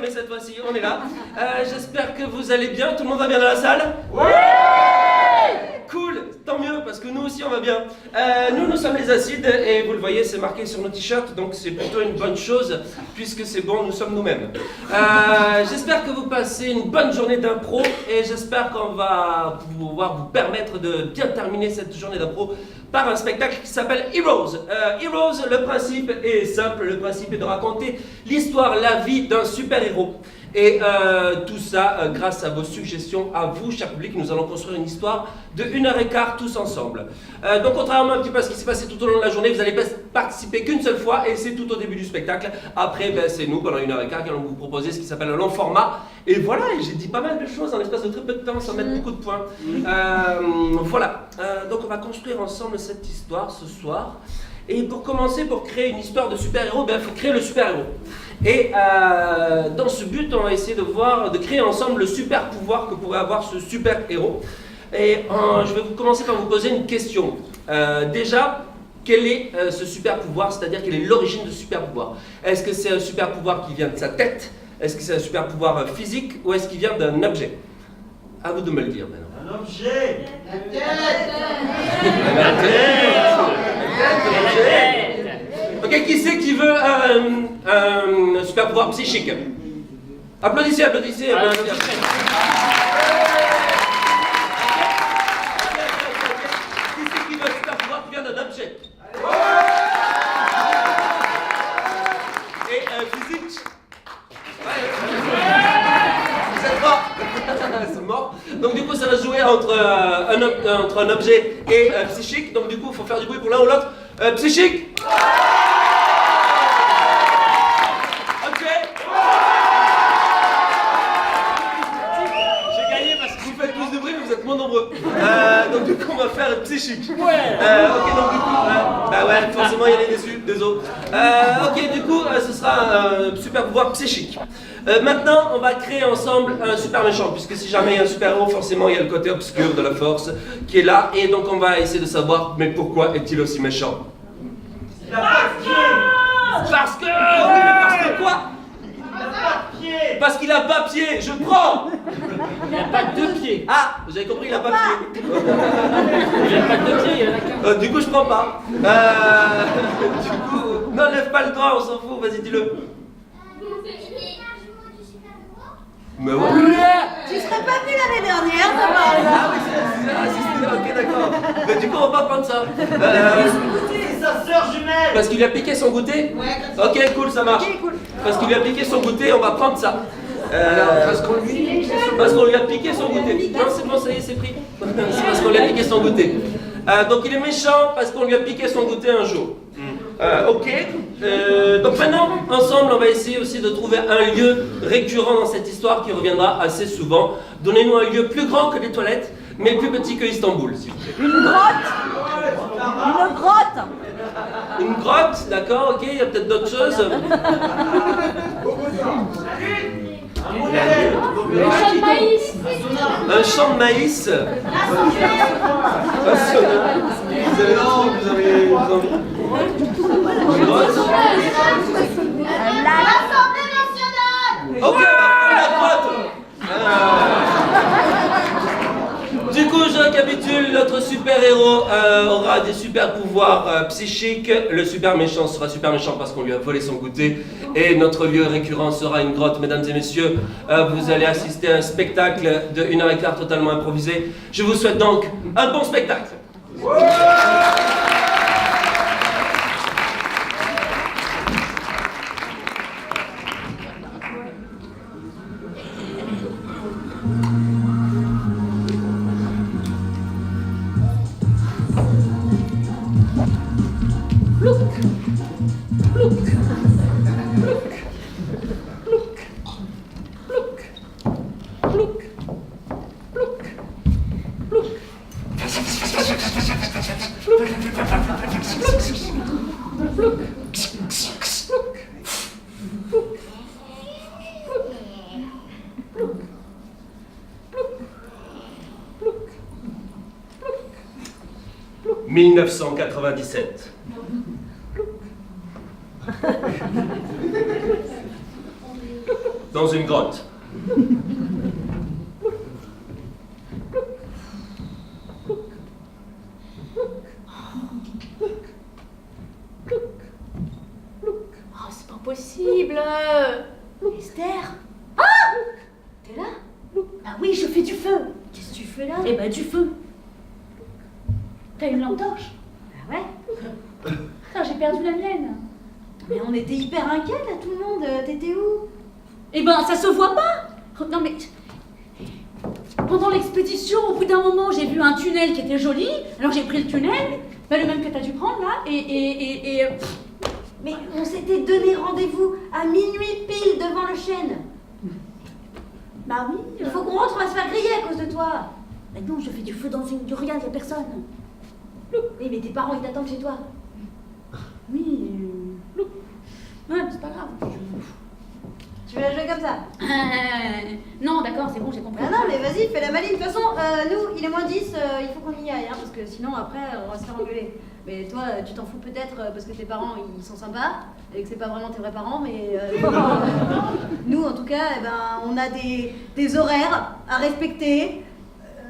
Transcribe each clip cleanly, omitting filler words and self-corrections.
mais cette fois-ci, on est là. J'espère que vous allez bien. Tout le monde va bien dans la salle? Oui! Cool, tant mieux, parce que nous aussi on va bien. Nous sommes les acides, et vous le voyez, c'est marqué sur nos t-shirts, donc c'est plutôt une bonne chose, puisque c'est bon, nous sommes nous-mêmes. J'espère que vous passez une bonne journée d'impro, et j'espère qu'on va pouvoir vous permettre de bien terminer cette journée d'impro par un spectacle qui s'appelle Heroes. Heroes, le principe est simple, le principe est de raconter l'histoire, la vie d'un super-héros. Et tout ça grâce à vos suggestions, à vous, cher public, nous allons construire une histoire de 1h15 tous ensemble. Donc contrairement un petit peu à ce qui s'est passé tout au long de la journée, vous allez participer qu'une seule fois et c'est tout au début du spectacle. Après, c'est nous, pendant 1h15, qui allons vous proposer ce qui s'appelle un long format. Et voilà, j'ai dit pas mal de choses en l'espace de très peu de temps, sans mettre beaucoup de points. Voilà, donc on va construire ensemble cette histoire ce soir. Et pour commencer, pour créer une histoire de super-héros, il faut créer le super-héros. Et dans ce but, on va essayer de créer ensemble le super-pouvoir que pourrait avoir ce super-héros. Et je vais commencer par vous poser une question. Déjà, quel est ce super-pouvoir, c'est-à-dire quelle est l'origine de ce super-pouvoir? Est-ce que c'est un super-pouvoir qui vient de sa tête? Est-ce que c'est un super-pouvoir physique? Ou est-ce qu'il vient d'un objet? À vous de me le dire maintenant. Un objet. La tête. La tête. Ok, qui c'est qui veut un super pouvoir psychique? Applaudissez, applaudissez, applaudissez. Qui c'est qui veut un super pouvoir qui vient d'un objet? Et physique? Vous êtes mort. C'est mort. Donc du coup ça va se jouer entre un objet et psychique. Donc du coup il faut faire du bruit pour l'un ou l'autre. Psychique. Ok. J'ai gagné parce que vous faites plus de bruit mais vous êtes moins nombreux. Donc du coup on va faire psychique. Ouais. Ok donc du coup bah ouais forcément il y en a déçus, désolé. Ok du coup ce sera un super pouvoir psychique. Maintenant, on va créer ensemble un super méchant, puisque si jamais il y a un super héros, forcément il y a le côté obscur de la force qui est là, et donc on va essayer de savoir, mais pourquoi est-il aussi méchant? Il a pas de pied. Parce que... Parce que quoi? Il a pas de pied. Parce qu'il a pas pied, je prends. Il n'a pas que deux pieds. Ah, vous avez compris, il a pas pied. Il n'a pas que deux pieds, il en a qu'un. Du coup, je prends pas. Du coup, non, lève pas le doigt, on s'en fout, vas-y, dis-le. Mais ouais. Tu serais pas venu l'année dernière, ça va. Ah oui, c'est ok, d'accord. Mais du coup, on va pas prendre ça. C'est sa sœur jumelle. Parce qu'il lui a piqué son goûter? Ok, cool, ça marche. Parce qu'il lui a piqué son goûter, on va prendre ça. Parce qu'on lui a piqué son goûter. Non, c'est bon, ça y est, c'est pris. C'est parce qu'on lui a piqué son goûter. Donc il est méchant parce qu'on lui a piqué son goûter un jour. Ok. Donc maintenant, ensemble, on va essayer aussi de trouver un lieu récurrent dans cette histoire qui reviendra assez souvent. Donnez-nous un lieu plus grand que les toilettes, mais plus petit que Istanbul, s'il vous plaît. Une grotte. Une grotte. Une grotte, d'accord, ok, il y a peut-être d'autres choses. Un champ de maïs. Un sauna. Vous avez envie? Une grotte. L'Assemblée nationale. Ok, on va prendre la grotte. Du coup, je récapitule, notre super-héros aura des super-pouvoirs psychiques. Le super méchant sera super méchant parce qu'on lui a volé son goûter. Et notre lieu récurrent sera une grotte, mesdames et messieurs. Vous allez assister à un spectacle de 1h15 totalement improvisé. Je vous souhaite donc un bon spectacle. « 1997. dans une grotte. Oh, c'est pas possible. Esther. Ah, t'es là? Bah oui, je fais du feu. Qu'est-ce que tu fais là? Eh bah du feu. T'as une lampe torche? Bah ouais. Putain, j'ai perdu la mienne. Mais on était hyper inquiets là, tout le monde. T'étais où? Eh ben, ça se voit pas. Non mais... Pendant l'expédition, au bout d'un moment, j'ai vu un tunnel qui était joli. Alors j'ai pris le tunnel, bah, le même que t'as dû prendre là, et... Mais on s'était donné rendez-vous à minuit pile devant le chêne. Bah oui. Il faut qu'on rentre, on va se faire griller à cause de toi. Mais non, je fais du feu dans une... Regarde, y'a personne. Oui, mais tes parents, ils t'attendent chez toi. Oui, ouais, mais c'est pas grave. Tu vas jouer comme ça? Non, d'accord, c'est bon, j'ai compris. Ah non, mais vas-y, fais la maline. De toute façon, nous, il est moins 10, il faut qu'on y aille, hein, parce que sinon, après, on va se faire engueuler. Mais toi, tu t'en fous peut-être parce que tes parents, ils sont sympas, et que c'est pas vraiment tes vrais parents, mais nous, en tout cas, eh ben, on a des horaires à respecter.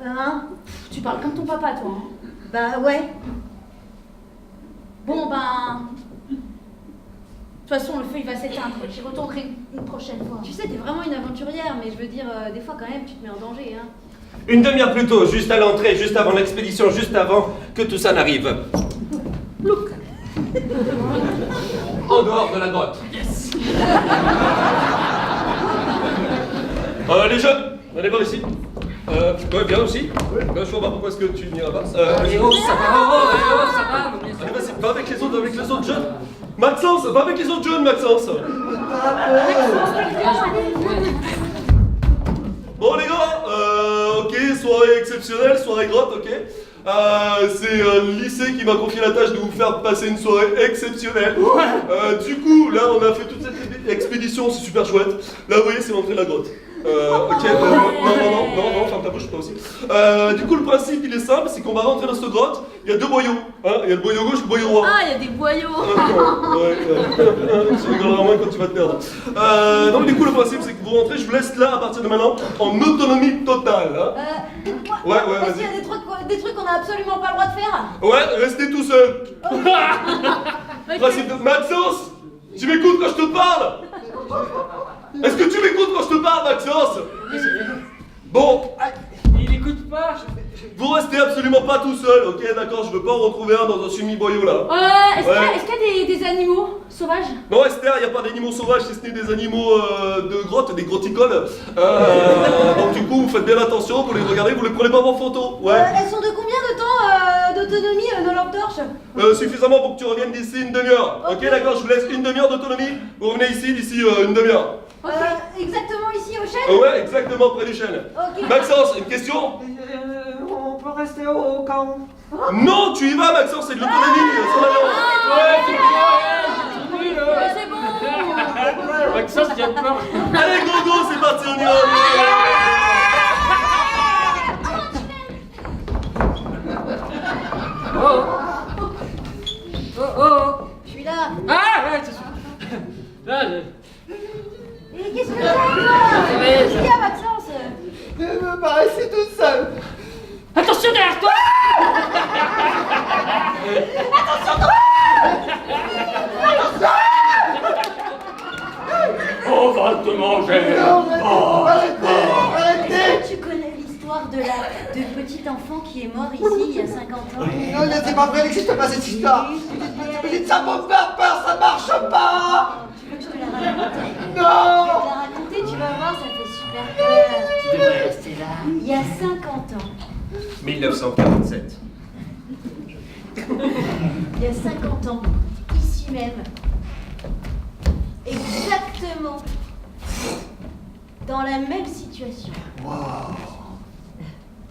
Hein? Tu parles comme ton papa, toi. Hein. Bah ouais. Bon, ben... De toute façon, le feu, il va s'éteindre. J'y retournerai une prochaine fois. Tu sais, t'es vraiment une aventurière, mais je veux dire, des fois, quand même, tu te mets en danger, hein. Une demi-heure plus tôt, juste à l'entrée, juste avant l'expédition, juste avant que tout ça n'arrive. Look. En dehors de la grotte. Yes. Les jeunes, allez voir ici. Ouais, viens aussi. Je vois pas pourquoi est-ce que tu n'iras pas. Ça va, ça va. Allez, vas-y, va avec les autres jeunes. Maxence, va avec les autres jeunes, Maxence. Bon les gars, ok, soirée exceptionnelle, soirée grotte, ok. C'est le lycée qui m'a confié la tâche de vous faire passer une soirée exceptionnelle. Du coup, là, on a fait toute cette expédition, c'est super chouette. Là, vous voyez, c'est l'entrée de la grotte. Ok, non, ferme ta bouche, toi aussi. Du coup, le principe, il est simple, c'est qu'on va rentrer dans cette grotte. Il y a deux boyaux, hein. Il y a le boyau gauche et le boyau droit. Ah, il y a des boyaux. Ouais. Tu rigoleras moins quand tu vas te perdre. Donc, du coup, le principe, c'est que vous rentrez, je vous laisse là, à partir de maintenant, en autonomie totale. Hein. Moi, Ouais, parce vas-y. qu'il y a des trucs qu'on a absolument pas le droit de faire. Ouais, restez tout seul. Principe de... Maxence, tu m'écoutes quand je te parle? Est-ce que tu m'écoutes quand je te parle, Maxence? Bon, Il écoute pas. vous restez absolument pas tout seul, ok, d'accord? Je veux pas en retrouver un dans un semi-boyau là. Est-ce qu'il y a des animaux sauvages? Non, Esther, il n'y a pas d'animaux sauvages, si ce n'est des animaux de grotte, des grotticoles. Donc du coup, vous faites bien attention, vous les regardez, vous les prenez pas en photo. Ouais. Elles sont de combien de temps d'autonomie, nos lampes torches? Suffisamment pour que tu reviennes d'ici une demi-heure. Ok, d'accord, je vous laisse une demi-heure d'autonomie. Vous revenez ici d'ici une demi-heure. Exactement ici au chêne? Ouais, exactement, près du chêne. Ok. Maxence, une question? On peut rester au camp. Non, tu y vas, Maxence, c'est de l'autonomie, ça va non. Ouais, c'est bon, Mais c'est bon. Maxence, tu as peur. Allez, go, c'est parti, on y va. Oh. Je suis là. Ah, ouais, c'est sûr. Là, Et qu'est-ce que c'est, toi? Ouais, Qu'est-ce qu'il y a, Maxence? Je me paraissais toute seule. Attention derrière toi. On va te manger. Tu connais l'histoire de petit enfant qui est mort ici il y a 50 ans? Non, c'est pas vrai, n'existe pas cette histoire. Vous dites ça pour me faire peur, ça marche pas. Tu veux que je te la raconte? Je vais Non. te la raconter, tu vas voir, ça fait super peur. Tu devrais rester là. Il y a 50 ans. 1947. Il y a 50 ans, ici même, exactement dans la même situation,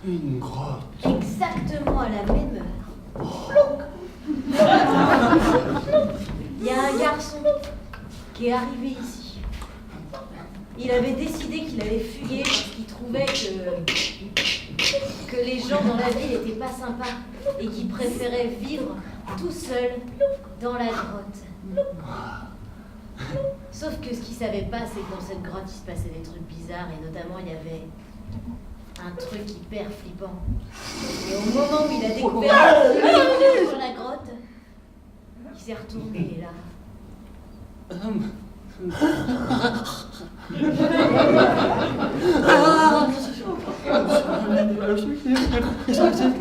Une grotte. exactement à la même heure, il y a un garçon qui est arrivé ici. Il avait décidé qu'il allait fuguer parce qu'il trouvait que les gens dans la ville n'étaient pas sympas et qu'il préférait vivre tout seul dans la grotte. Sauf que ce qu'il savait pas, c'est que dans cette grotte, il se passait des trucs bizarres, et notamment, il y avait un truc hyper flippant. Et au moment où il a découvert sur la grotte, il s'est retourné, et là...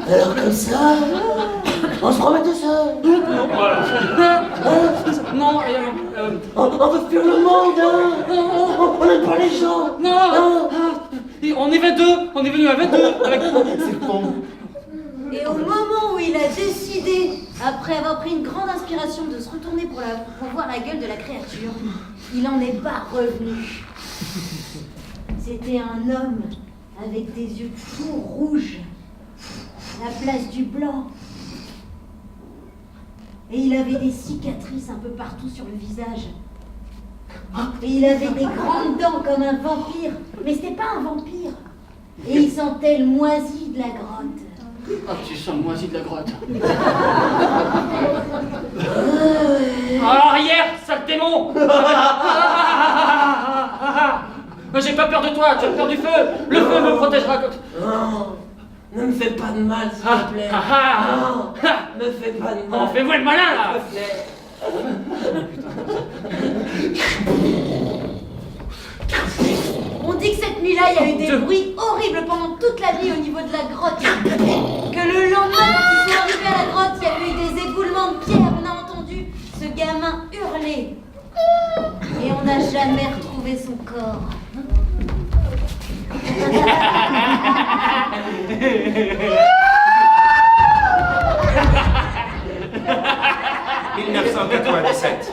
Alors comme ça, on se remet tout seul. Non, On veut fuir le monde, hein. On n'aime pas les gens. non, on est 22, on est venu à 22 avec... C'est bon. Et au moment où il a décidé, après avoir pris une grande inspiration, de se retourner pour voir la gueule de la créature, il n'en est pas revenu. C'était un homme avec des yeux tout rouges, à la place du blanc. Et il avait des cicatrices un peu partout sur le visage. Et il avait des grandes dents comme un vampire. Mais c'était pas un vampire. Et il sentait le moisi de la grotte. Ah, tu sens le moisi de la grotte. En arrière, sale démon. J'ai pas peur de toi, tu as peur du feu. Le feu me protégera. Non, ne me fais pas de mal, s'il te plaît. Non, me fais pas de mal. Fais-moi le malin, là. S'il te plaît. On dit que cette nuit-là, il y a eu des bruits horribles pendant toute la nuit au niveau de la grotte. Que le lendemain, quand ils sont arrivés à la grotte, il y a eu des éboulements de pierre. On a entendu ce gamin hurler. Et on n'a jamais retrouvé son corps. 1997.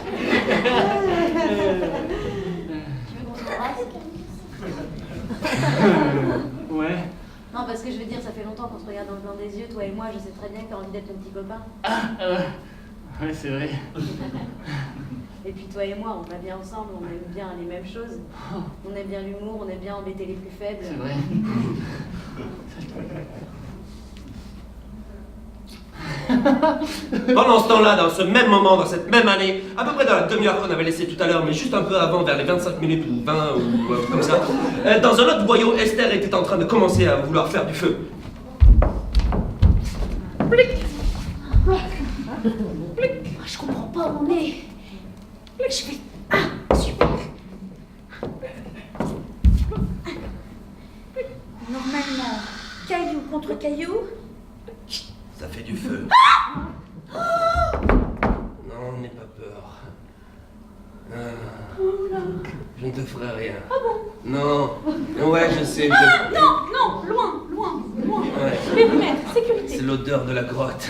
Ouais. Non, parce que je veux dire, ça fait longtemps qu'on se regarde dans le blanc des yeux, toi et moi, je sais très bien que t'as envie d'être mon petit copain. Ouais, c'est vrai. Et puis toi et moi, on va bien ensemble, on aime bien les mêmes choses. On aime bien l'humour, on aime bien embêter les plus faibles. C'est vrai. Pendant ce temps-là, dans ce même moment, dans cette même année, à peu près dans la demi-heure qu'on avait laissée tout à l'heure, mais juste un peu avant, vers les 25 minutes ou 20 ou comme ça, dans un autre boyau, Esther était en train de commencer à vouloir faire du feu. Je comprends pas où on est. Je fais... Ah, super. Normalement, caillou contre caillou. Ça fait du feu. Non, n'aie pas peur. Je ne te ferai rien. Ah bon? Non. Ouais, je sais. Non, loin. Ouais. Je vais vous mettre, sécurité. C'est l'odeur de la grotte.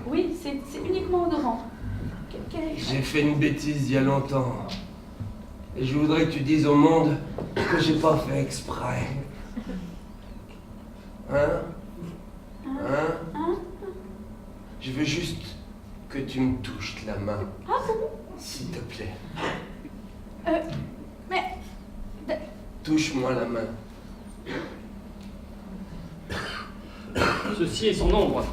Oui, c'est uniquement odorant. J'ai fait une bêtise il y a longtemps. Et je voudrais que tu dises au monde que j'ai pas fait exprès. Hein? Je veux juste que tu me touches la main. Ah bon? S'il te plaît. Mais... Touche-moi la main. Ceci est son ombre.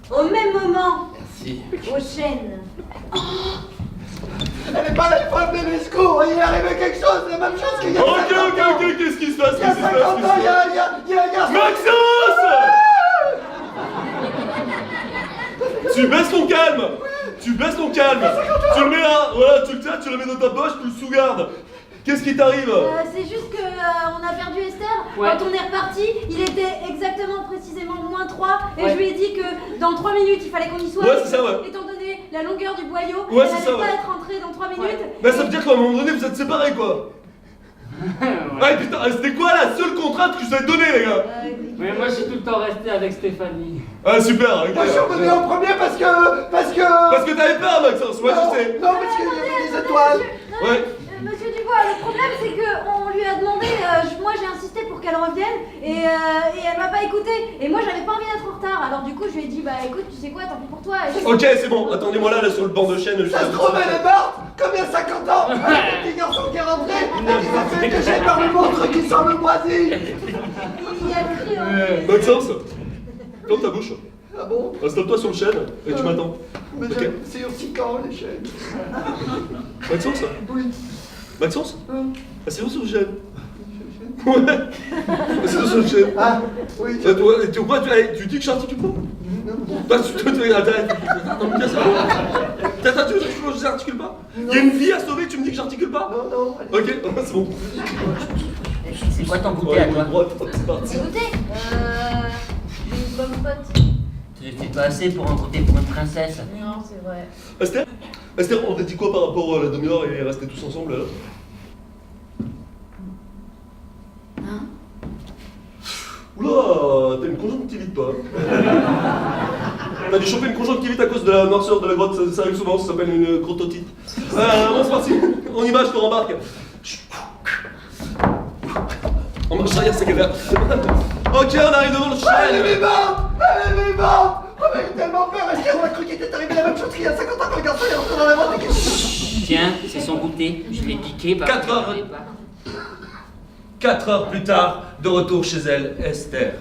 Au même moment, Merci. aux chaînes. Elle est pas là, il faut appeler les secours. Il est arrivé quelque chose, la même chose qu'il y a 50 ans. Ok, qu'est-ce qui se passe? Il y a 50 ans, il y a un garçon. Maxence! Tu baisses ton calme! Tu baisses ton calme! Tu le mets là, voilà, tu le tiens, tu le mets dans ta poche, tu le sous-gardes. Qu'est-ce qui t'arrive? C'est juste que on a perdu Esther. Ouais. Quand on est reparti, il était exactement précisément -3 et Ouais. je lui ai dit que dans 3 minutes il fallait qu'on y soit. Ouais, c'est ça, ouais. Étant donné la longueur du boyau, Ouais, elle c'est allait ça, pas ouais. être entrée dans 3 minutes. Bah ça veut dire qu'à un moment donné vous êtes séparés quoi. Ouais putain, c'était quoi la seule contrainte que je vous ai donnée les gars? Mais moi, je suis tout le temps resté avec Stéphanie. Ah super, ok. Moi je suis revenu en premier parce que... Parce que t'avais peur Maxence, moi je sais. Non, parce qu'il y avait des étoiles. Ouais. Monsieur Dubois, le problème c'est que on lui a demandé, moi j'ai insisté pour qu'elle revienne et elle m'a pas écouté. Et moi j'avais pas envie d'être en retard. Alors du coup je lui ai dit bah écoute tu sais quoi, tant pis pour toi. Et je- Ok c'est bon, attendez-moi là sur le banc de chaîne. Ça se trouve, elle est morte. Combien 50 ans? Un petit garçon qui est rentré et qui s'est fait toucher par le monstre qui sent le moisi. Il y a cru en plus. Maxence, ferme ta bouche. Ah bon? Installe-toi sur le chêne et tu m'attends. Mais Ok. c'est urticant les chaînes. Maxence? Oui. Maxence? Asseyons sur le chêne. Ouais. Asseyons sur le chêne. Ah, oui. Tu dis que j'articule pas? Bah, attends, mais c'est bon. Attends, tu veux que je j'articule pas? Il y a une vie à sauver, tu me dis que j'articule pas? Non, non. Ok, c'est bon. C'est quoi ton goûter à toi? C'est parti. Écoutez, une bonne pote. Tu fais pas assez pour en compter pour une princesse. Non, c'est vrai. Esther, on t'a dit quoi par rapport à la demi-heure et rester tous ensemble là? Hein? Oula, t'as une conjonctivite toi. T'as dû choper une conjonctivite à cause de la noirceur de la grotte, ça arrive souvent, ça s'appelle une grottotite. Bon, c'est parti, on y va, je te rembarque. En marche arrière, c'est galère. Ok, on arrive devant le Elle est chêne. vivante! Elle est vivante! Oh, mais j'ai tellement peur! Est-ce qu'on a cru qu'il était arrivé la même chose qu'il y a 50 ans quand le garçon est rentré dans la grotte et qu'il... Tiens, c'est son goûter. Je l'ai piqué parce 4 que heures. je savais pas. 4 heures plus tard, de retour chez elle, Esther.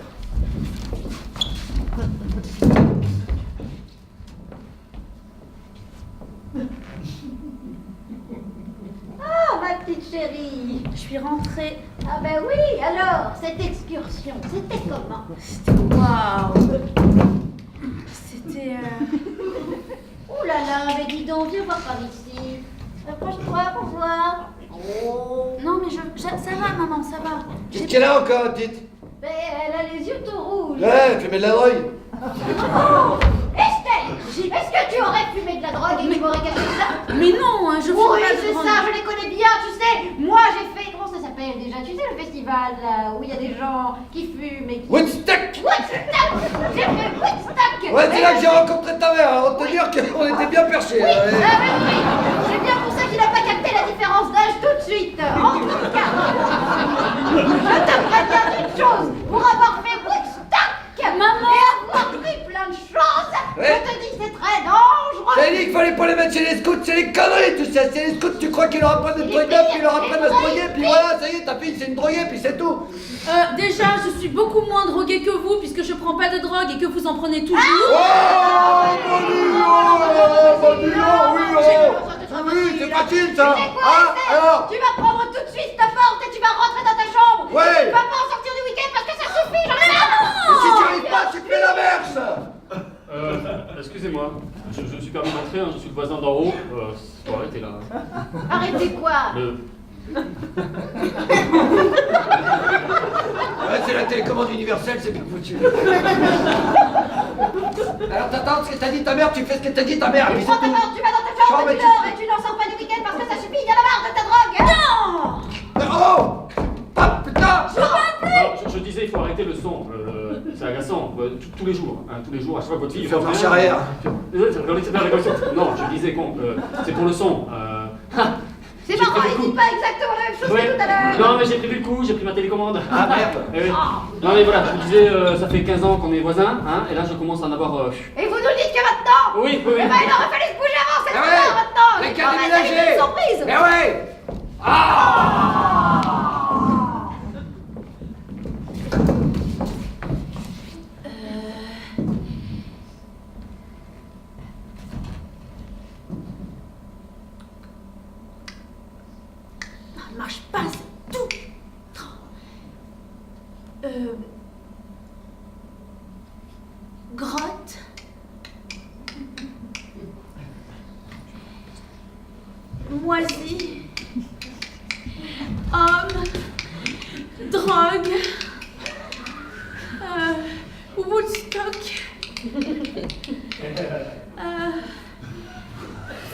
Ah, ma petite chérie. Je suis rentrée. Ah ben oui, alors, cette excursion, c'était comment? Waouh. C'était. Ouh là là, mais dis donc, viens voir par ici. Approche-toi pour voir. Oh. Non, mais ça va, maman, ça va. Qu'est-ce qu'elle a encore, petite? Mais elle a les yeux tout rouges. Ouais, fumée de la drogue. Oh, Estelle, est-ce que tu aurais fumé de la drogue et tu m'aurais caché ça? Mais non, hein, je fume Oui, pas de c'est drogue. ça, je les connais bien, tu sais. Moi, j'ai fait, comment ça s'appelle déjà? Tu sais, le festival là, où il y a des gens qui fument et qui... Woodstock! Woodstock! J'ai fait Woodstock! Ouais, c'est là que j'ai rencontré ta mère, on te dire qu'on était bien perchés. Oui, oui. C'est bien pour ça qu'il n'a pas capté la différence d'âge tout de suite. En tout cas, je te préviens d'une chose. Pour avoir fait Woodstock Maman. et avoir pris plein de choses, Ouais. je te dis que c'est très dangereux. T'as dit qu'il fallait pas les mettre chez les scouts, c'est les conneries, tu sais, c'est les scouts, tu crois qu'ils leur apprennent des trucs neufs, qu'ils leur apprennent à se droguer, puis voilà, ça y est, ta fille c'est une droguée, puis c'est tout. Déjà, je suis beaucoup moins droguée que vous puisque je prends pas de drogue et que vous en prenez toujours. Oh, mon Dieu, oui, c'est facile ça. Tu sais quoi, Ah, Esther? alors Tu vas prendre tout de suite ta porte et tu vas rentrer dans ta chambre. Ouais. Et tu vas pas en sortir du week-end parce que ça suffit, j'en ai marre. Mais si tu arrives pas, tu fais la verse. Excusez-moi, je me suis permis d'entrer, hein, je suis le voisin d'en haut. Faut arrêter là. Arrêtez quoi? Ouais, c'est la télécommande universelle, c'est bien foutu. Alors t'attends ce que t'as dit ta mère, tu fais ce que t'as dit ta mère, Tu puis prends c'est ta tout. porte, tu vas dans ta chambre Chambre, et tu tu- dors et tu n'en sors pas du week-end parce que ça suffit, il y en a marre de ta drogue. Non. Oh ah, putain. Alors, je disais, il faut arrêter le son. C'est agaçant. Tous les jours, hein, tous les jours, à chaque fois que votre fille. Faire marche arrière. Non, je disais qu'on. C'est pour le son. C'est J'ai marrant, prévu il le dit coup. pas exactement la même chose Ouais. que tout à l'heure. Non, mais j'ai prévu le coup, j'ai pris ma télécommande. Ah merde. Eh oui. Non, mais voilà, je vous disais, ça fait 15 ans qu'on est voisins, hein, et là je commence à en avoir. Et vous nous dites que maintenant? Oui, oui, Eh oui. ben, il aurait fallu se bouger avant, c'est Ah trop ouais. tard maintenant. Les Mais cas quand même, déménagés. ça a été une surprise. Mais ouais. Ça marche pas, c'est tout. Grotte. Moisi. Homme. Drogue. Woodstock.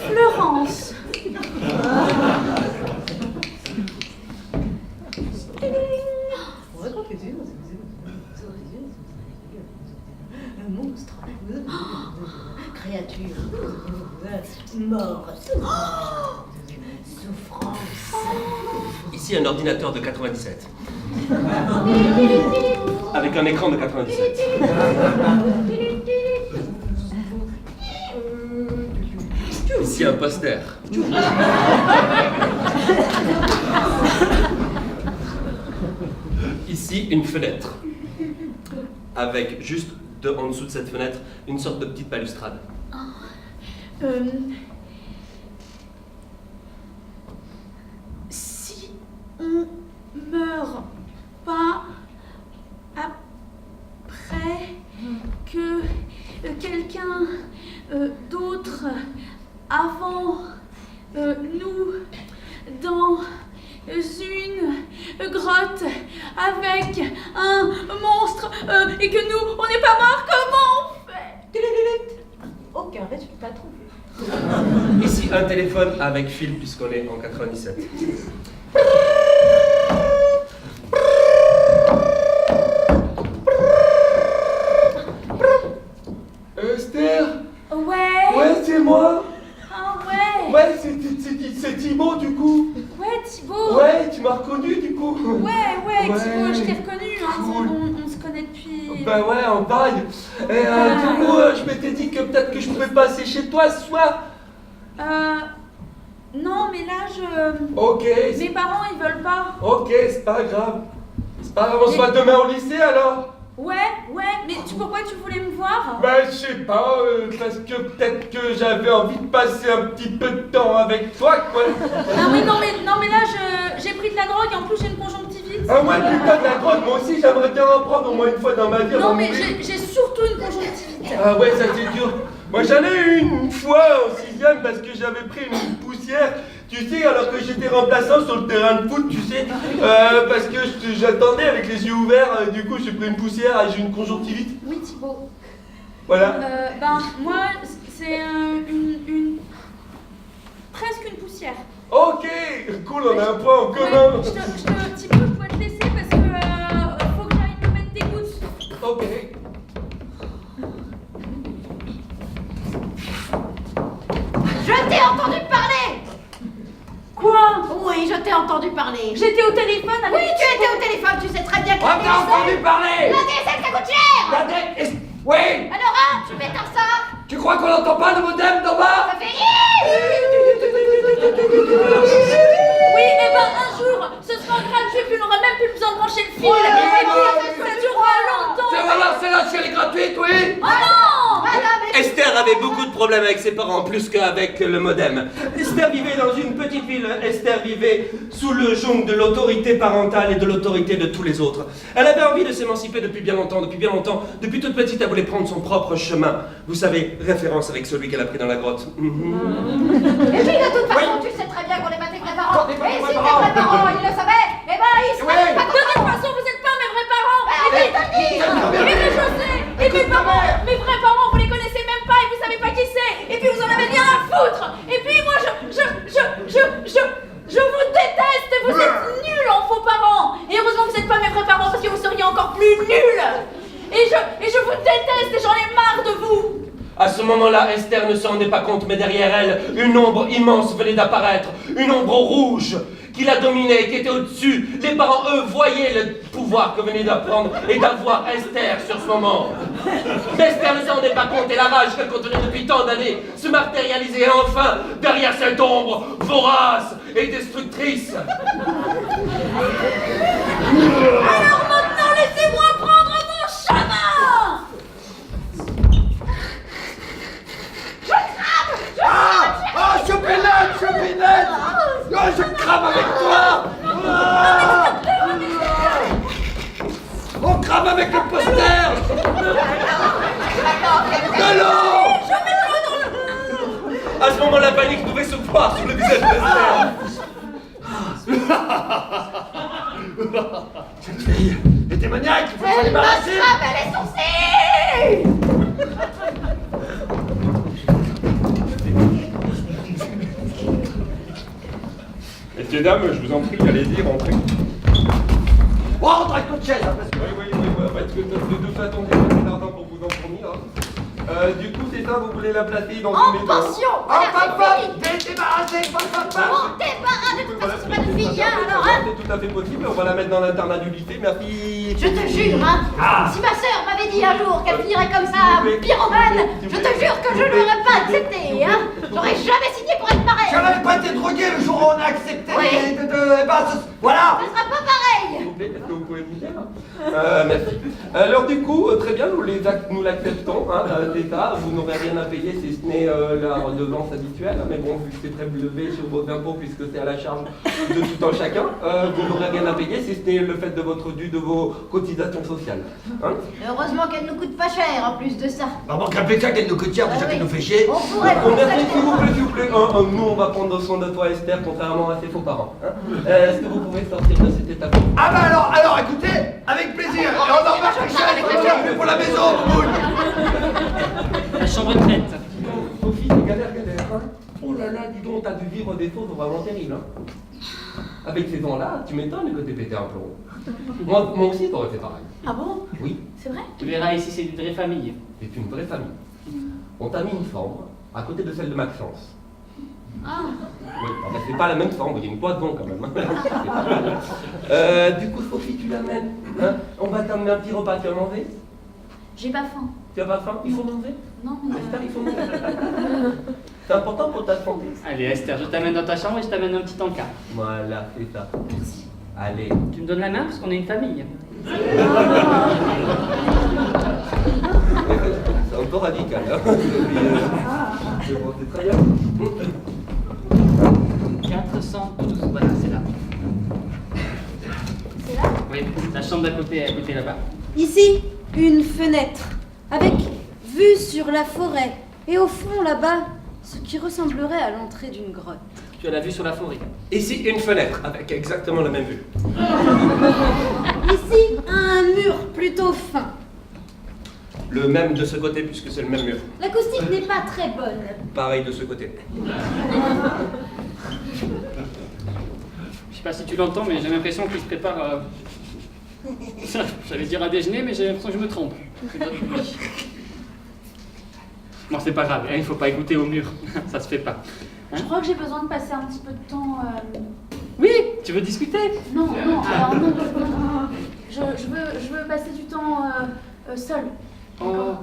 Florence. Un monstre, créature, mort, souffrance. Ici un ordinateur de 97. Avec un écran de 97. Ici Ici un poster. Ici une fenêtre. Avec juste en dessous de cette fenêtre une sorte de petite balustrade. Si on meurt pas après que quelqu'un d'autre avant nous dans une grotte avec un monstre et que nous on n'est pas mort, comment on fait? Aucun résultat trouvé. Ici un téléphone avec fil puisqu'on est en 97. Esther? Ouais. Ouais, c'est moi. Ah ouais. Ouais, c'est Thibaut du coup. Ouais, Thibaut. Ouais, tu m'as reconnu du coup. Ouais, Ouais. Thibaut, je t'ai reconnu, hein, Cool. on se connaît depuis... Ben ouais, en bail. Et du coup, je m'étais dit que peut-être que je pouvais passer chez toi ce soir. Non, mais là, Ok, mes parents, ils veulent pas. ok, c'est pas grave. C'est pas grave, on se voit demain au lycée alors. Ouais, mais pourquoi tu voulais me voir? Ben je sais pas, parce que peut-être que j'avais envie de passer un petit peu de temps avec toi, quoi. Ah oui, non, mais là, j'ai pris de la drogue, et en plus, j'ai une conjonctivite. Ah ouais, putain de la drogue, moi aussi j'aimerais bien en prendre au moins une fois dans ma vie. Non, avant mais de mourir. j'ai surtout une conjonctivite. Ah ouais, ça c'est dur. Moi j'en ai eu une fois en 6ème parce que j'avais pris une poussière, tu sais, alors que j'étais remplaçant sur le terrain de foot, tu sais, parce que j'attendais avec les yeux ouverts, du coup j'ai pris une poussière et j'ai une conjonctivite. Oui, Thibaut. Voilà. Moi, c'est presque une poussière. Ok, cool, on a un point en commun. Thibaut, je dois te laisser parce que faut que j'aille me mettre des gouttes. Ok. Je t'ai entendu parler! Quoi? Oui, je t'ai entendu parler. J'étais au téléphone avec... Oui, tu étais au téléphone, tu sais très bien que On t'a entendu parler. la DSL, ça coûte cher! Oui. Alors, hein, tu m'éteins ça? Tu crois qu'on n'entend pas le modem d'en bas? Ça fait Oui, et un jour, ce sera gratuit, puis on n'aura même plus besoin de brancher le fil. Ça durera longtemps. Tu vas lancer la chérie gratuite, oui? Oh non! Esther avait beaucoup de problèmes avec ses parents, plus qu'avec le modem. Esther vivait dans une petite ville. Esther vivait sous le joug de l'autorité parentale et de l'autorité de tous les autres. Elle avait envie de s'émanciper depuis bien longtemps. Depuis toute petite, elle voulait prendre son propre chemin. Vous savez, référence avec celui qu'elle a pris dans la grotte. Et puis, de toute façon, tu sais très bien qu'on n'est pas tes vrais parents. Et si tes vrais parents, ils le savaient, eh ben, ils seraient pas De toute façon, vous n'êtes pas mes vrais parents. Mais je sais. Et mes vrais parents, vous les connaissez même pas et vous savez pas qui c'est. Et puis vous en avez rien à foutre. Et puis moi, je vous déteste. Vous êtes nuls en faux parents. Et heureusement que vous n'êtes pas mes vrais parents parce que vous seriez encore plus nuls. Et je vous déteste et j'en ai marre de vous. À ce moment-là, Esther ne s'en rendait pas compte, mais derrière elle, une ombre immense venait d'apparaître, une ombre rouge qui la dominait, qui était au-dessus. Les parents, eux, voyaient le pouvoir que venait d'apprendre et d'avoir Esther sur ce moment. Mais Esther ne s'en rendait pas compte et la rage qu'elle contenait depuis tant d'années se matérialisait enfin derrière cette ombre vorace et destructrice. Alors maintenant, laissez-moi prendre mon chemin. Choupinette! Oh, je crame avec toi! On crame avec le poster! De l'eau! À ce moment, la panique pouvait se voir sur le visage d'Esther. Cette fille est démoniaque, il faut s'en Elle me débarrasser! frappe, elle est censée! Messieurs, dames, je vous en prie, allez-y, rentrez. Oh, rentre avec notre chaise, hein, parce que... Oui, parce que de toute façon, c'est pas tardant pour vous en fournir. Hein. Du coup, c'est ça, vous voulez la placer dans En une maison. pension! Oh, Voilà, papa! c'est fini. T'es débarrassé, papa! On débarrasse de toute façon, c'est pas de fille, hein, alors, hein! C'est tout à fait possible, on va la mettre dans l'internat du lycée, merci. Je te jure, hein, si ma sœur m'avait dit un jour qu'elle finirait comme ça, pyromane, je te jure que je ne l'aurais pas accepté, hein. J'aurais jamais signé n'avez pas été drogué le jour où on a accepté eh ben, voilà. Ça sera pas pareil. S'il vous plaît, est-ce que vous pouvez me dire merci. Alors du coup, très bien, nous l'acceptons, hein, c'est ça, vous n'aurez rien à payer si ce n'est la redevance habituelle, mais bon, vu que c'est prélevé sur vos impôts, puisque c'est à la charge de tout un chacun, vous n'aurez rien à payer si ce n'est le fait de votre dû de vos cotisations sociales. Hein. Heureusement qu'elle nous coûte pas cher en plus de ça. Bah bon, qu'appelez ça qu'elle nous coûte cher, déjà Ah oui. qu'elle nous fait chier. On pourrait Bon, faire merci, ça. s'il vous plaît. Nous, on va prendre soin de toi, Esther, contrairement à ses faux parents. Hein. Est-ce que vous pouvez sortir de cet établissement? Ah bah alors écoutez, avec plaisir. Et on en marche avec ça, avec plaisir, pour la maison, boule. La chambre est prête. Sophie, c'est galère. Hein. Oh là là, dis donc, t'as dû vivre des choses vraiment terribles. Hein. Avec ces gens-là, tu m'étonnes que t'aies pété un plomb. Moi aussi, t'aurais fait pareil. Ah bon? Oui, C'est vrai? Tu verras ici, c'est une vraie famille. c'est une vraie famille. On t'a mis une chambre à côté de celle de Maxence. Ah. Oui, enfin, c'est pas la même chambre, il y a une cloison quand même. Hein. Du coup, Sophie, tu l'amènes. Hein. On va t'amener un petit repas, tu vas manger? J'ai pas faim. Tu as pas faim? Il faut manger? Non, mais. Esther, il faut manger. C'est important pour ta santé. Allez Esther, je t'amène dans ta chambre et je t'amène un petit encas. Voilà, c'est ça. Merci. Allez. Tu me donnes la main parce qu'on est une famille. C'est un peu radical, hein. C'est bon, c'est très bien. 412, voilà, c'est là. C'est là? Oui, la chambre d'à côté est là-bas. Ici, une fenêtre avec vue sur la forêt. Et au fond, là-bas, ce qui ressemblerait à l'entrée d'une grotte. Tu as la vue sur la forêt. Ici, une fenêtre avec exactement la même vue. Ici, un mur plutôt fin. Le même de ce côté, puisque c'est le même mur. L'acoustique n'est pas très bonne. Pareil de ce côté. Je sais pas si tu l'entends, mais j'ai l'impression qu'il se prépare j'allais dire à déjeuner, mais j'ai l'impression que je me trompe. Non, c'est pas grave, hein, il faut pas écouter au mur, ça se fait pas. Je crois que j'ai besoin de passer un petit peu de temps. Oui, tu veux discuter? Non, alors non. Je veux passer du temps seul. Oh,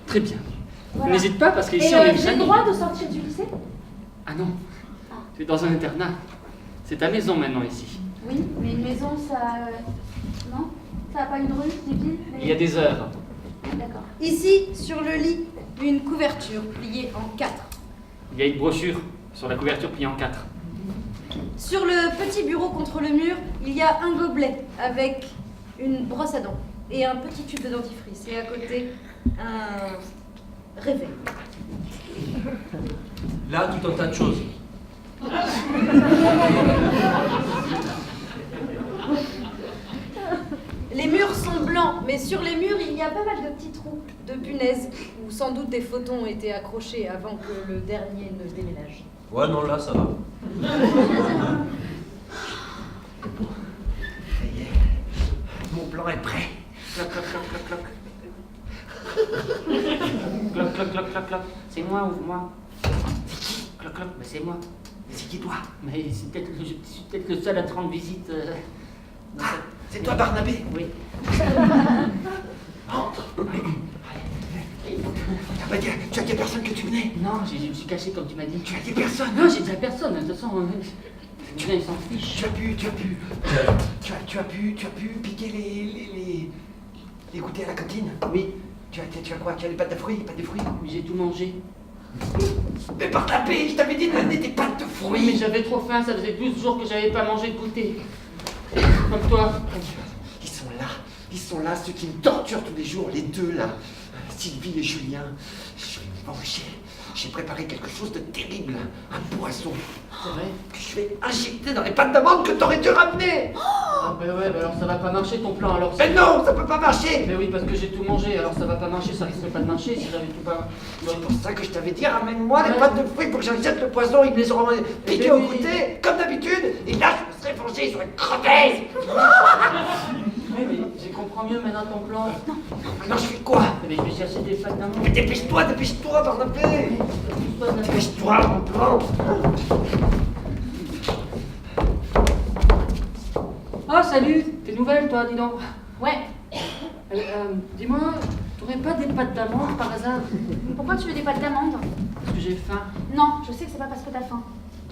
très bien. Voilà. N'hésite pas, parce Et qu'ici on est une j'ai le famille. droit de sortir du lycée? Ah non, tu es dans un internat. C'est ta maison maintenant ici. Oui, mais une maison, ça. Non? Ça n'a pas une rue, des pieds? Il y a des heures. D'accord. Ici, sur le lit, une couverture pliée en 4. Il y a une brochure sur la couverture pliée en 4. Sur le petit bureau contre le mur, il y a un gobelet avec une brosse à dents et un petit tube de dentifrice. Et à côté, un réveil. Là, tout un tas de choses. Les murs sont blancs, mais sur les murs, il y a pas mal de petits trous de punaises où sans doute des photons ont été accrochés avant que le dernier ne déménage. Ouais, non, là, ça va. Ça y est, mon plan est prêt. Cloc, cloc, cloc, cloc, cloc. Cloc, cloc, cloc, cloc, cloc. C'est moi, ouvre-moi. Cloc, cloc, mais c'est moi. Mais c'est qui toi? Mais c'est peut-être je suis peut-être le seul à te rendre visite. Dans cette- C'est toi Barnabé? Oui. Entre. T'as pas dit, tu as dit à personne que tu venais? Non, je me suis caché comme tu m'as dit. Tu as dit à personne? Non, j'ai dit à personne. De toute façon, les gens, ils s'en fichent. Tu as pu piquer les goûters à la cantine? Oui, Tu as quoi? Tu as les pâtes de fruits? Pâtes de fruits? mais j'ai tout mangé. Mais par ta paix, je t'avais dit de donner des pâtes de Oui, mais fruits! j'avais trop faim. Ça faisait 12 jours que j'avais pas mangé de goûter. Comme toi. Ils sont là, ceux qui me torturent tous les jours, les deux là, Sylvie et Julien. J'ai préparé quelque chose de terrible, un poison C'est vrai. que je vais injecter dans les pâtes d'amande que t'aurais dû ramener. Ah bah ouais, bah alors ça va pas marcher ton plan alors. Mais non, ça peut pas marcher. Mais oui, parce que j'ai tout mangé, alors ça va pas marcher, ça risque pas de marcher si j'avais tout pas. C'est pour ça que je t'avais dit, ramène-moi les Ouais. pâtes de fruits pour que j'injecte le poison. Ils me les auront piqués Mais au oui. goûter, comme d'habitude. Et là, je me serais vengé, ils auraient crevé. Oui, mais je comprends mieux maintenant ton plan. Maintenant, je fais quoi? Mais je vais chercher des pâtes Mais d'amande. dépêche-toi, Barnabé. Dépêche-toi, mon plan. Oh, salut. T'es nouvelle, toi, dis donc. Ouais. Dis-moi, t'aurais pas des pâtes d'amande par hasard? Pourquoi tu veux des pâtes d'amande? Parce que j'ai faim. Non, je sais que c'est pas parce que t'as faim.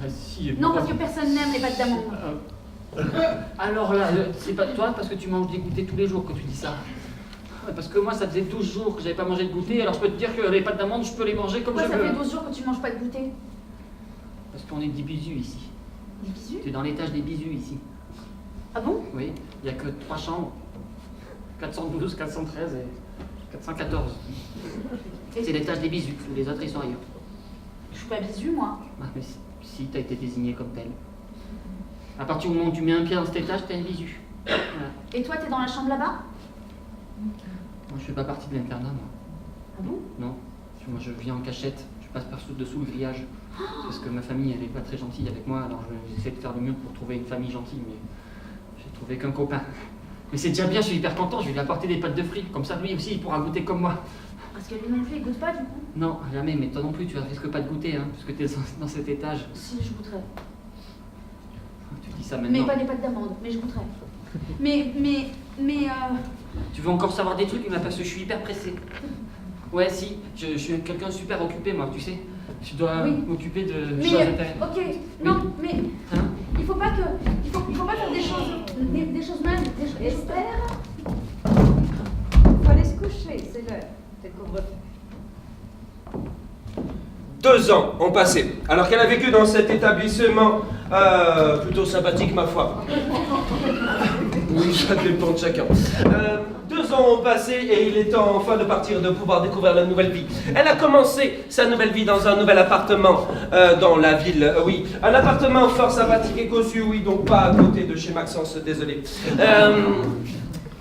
Ah, si, Non, parce que personne n'aime les pâtes d'amande. Alors là, c'est pas toi parce que tu manges des goûters tous les jours que tu dis ça. Ouais, parce que moi, ça faisait 12 jours que j'avais pas mangé de goûter, alors je peux te dire que les pâtes d'amande, je peux les manger comme Pourquoi je ça veux. fait 12 jours que tu manges pas de goûter? Parce qu'on est des bisous ici. Des bisous? Tu es dans l'étage des bisous ici. Ah bon? Oui, il n'y a que 3 chambres. 412, 413 et 414. C'est l'étage des bisous, les autres ils sont ailleurs. Je suis pas bisu, moi. Ah, mais si, t'as été désigné comme tel. À partir du moment où tu mets un pied dans cet étage, t'as une bisu. Voilà. Et toi, t'es dans la chambre là-bas? Moi, je fais pas partie de l'internat, moi. Ah bon? Non. Moi, je vis en cachette. Je passe par dessous le grillage. Parce que ma famille, elle est pas très gentille avec moi, alors j'essaie de faire le mieux pour trouver une famille gentille, mais j'ai trouvé qu'un copain. Mais c'est déjà bien, je suis hyper content, je vais lui apporter des pâtes de frites, comme ça lui aussi il pourra goûter comme moi. Parce que lui non plus, il goûte pas du coup? Non, jamais, mais toi non plus, tu risques pas de goûter, hein, parce que t'es dans cet étage. Si, je goûterai. Tu dis ça maintenant. Mais pas les pâtes d'amande, mais je goûterai. Mais Tu veux encore savoir des trucs, mais parce que je suis hyper pressé. Ouais, si, je suis quelqu'un de super occupé, moi, tu sais. Je dois Oui. m'occuper de Mais, choses intéressantes. ok, non, mais Hein? il faut pas faire des choses mal. Esther, faut aller se coucher, c'est l'heure. C'est le couvre-feu. 2 ans ont passé, alors qu'elle a vécu dans cet établissement plutôt sympathique, ma foi. Oui, ça dépend de chacun. 2 ans ont passé et il est temps enfin de partir, de pouvoir découvrir la nouvelle vie. Elle a commencé sa nouvelle vie dans un nouvel appartement dans la ville, oui. Un appartement fort sympathique et cossu, oui, donc pas à côté de chez Maxence, désolé.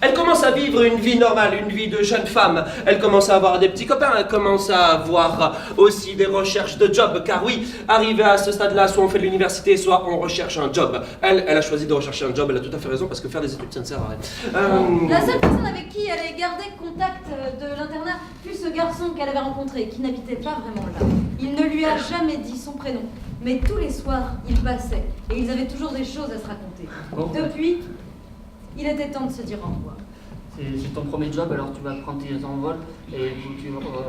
Elle commence à vivre une vie normale, une vie de jeune femme. Elle commence à avoir des petits copains, elle commence à avoir aussi des recherches de job. Car oui, arrivé à ce stade-là, soit on fait de l'université, soit on recherche un job. Elle a choisi de rechercher un job, elle a tout à fait raison, parce que faire des études, ça ne sert à rien. La seule personne avec qui elle ait gardé contact de l'internat fut ce garçon qu'elle avait rencontré, qui n'habitait pas vraiment là. Il ne lui a jamais dit son prénom, mais tous les soirs, il passait, et ils avaient toujours des choses à se raconter. Bon. Depuis, il était temps de se dire au revoir. C'est ton premier job, alors tu vas prendre tes envols et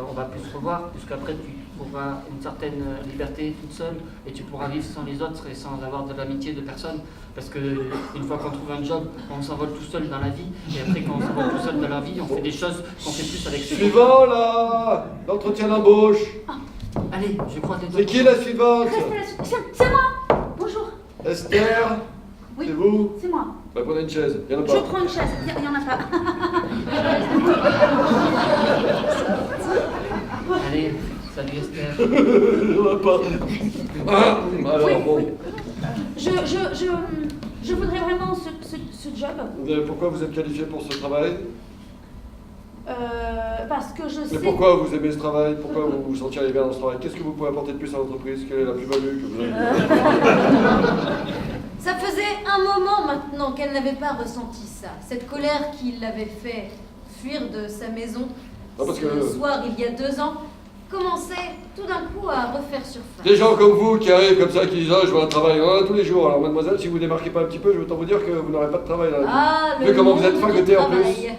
on va plus se revoir, puisqu'après tu auras une certaine liberté toute seule et tu pourras vivre sans les autres et sans avoir de l'amitié de personne. Parce que une fois qu'on trouve un job, on s'envole tout seul dans la vie, et après quand on s'envole tout seul dans la vie, on fait des choses qu'on fait plus avec ses Suivant là, l'entretien d'embauche. Allez, je crois que C'est qui la suivante? C'est moi. Bonjour. Esther? Oui. C'est vous? C'est moi. Bah prenez une chaise, y'en a Je pas. prends une chaise, il y en a pas. Allez, salut Esther. Y'en a pas. Ah, alors Oui, bon. oui. Je voudrais vraiment ce job. Pourquoi vous êtes qualifié pour ce travail? Parce que je sais. Mais pourquoi vous aimez ce travail? Pourquoi vous vous sentirez bien dans ce travail? Qu'est-ce que vous pouvez apporter de plus à l'entreprise? Quelle est la plus-value que vous avez? Ça faisait un moment maintenant qu'elle n'avait pas ressenti ça. Cette colère qui l'avait fait fuir de sa maison Ah, parce ce que- soir, il y a 2 ans, commençait tout d'un coup à refaire surface. Des gens comme vous qui arrivent comme ça, qui disent « Ah, je veux un travail. » Il y en a tous les jours. Alors mademoiselle, si vous démarquez pas un petit peu, je veux autant vous dire que vous n'aurez pas de travail là. Ah, Vu le comment vous êtes monde fagoté du en plus. travail.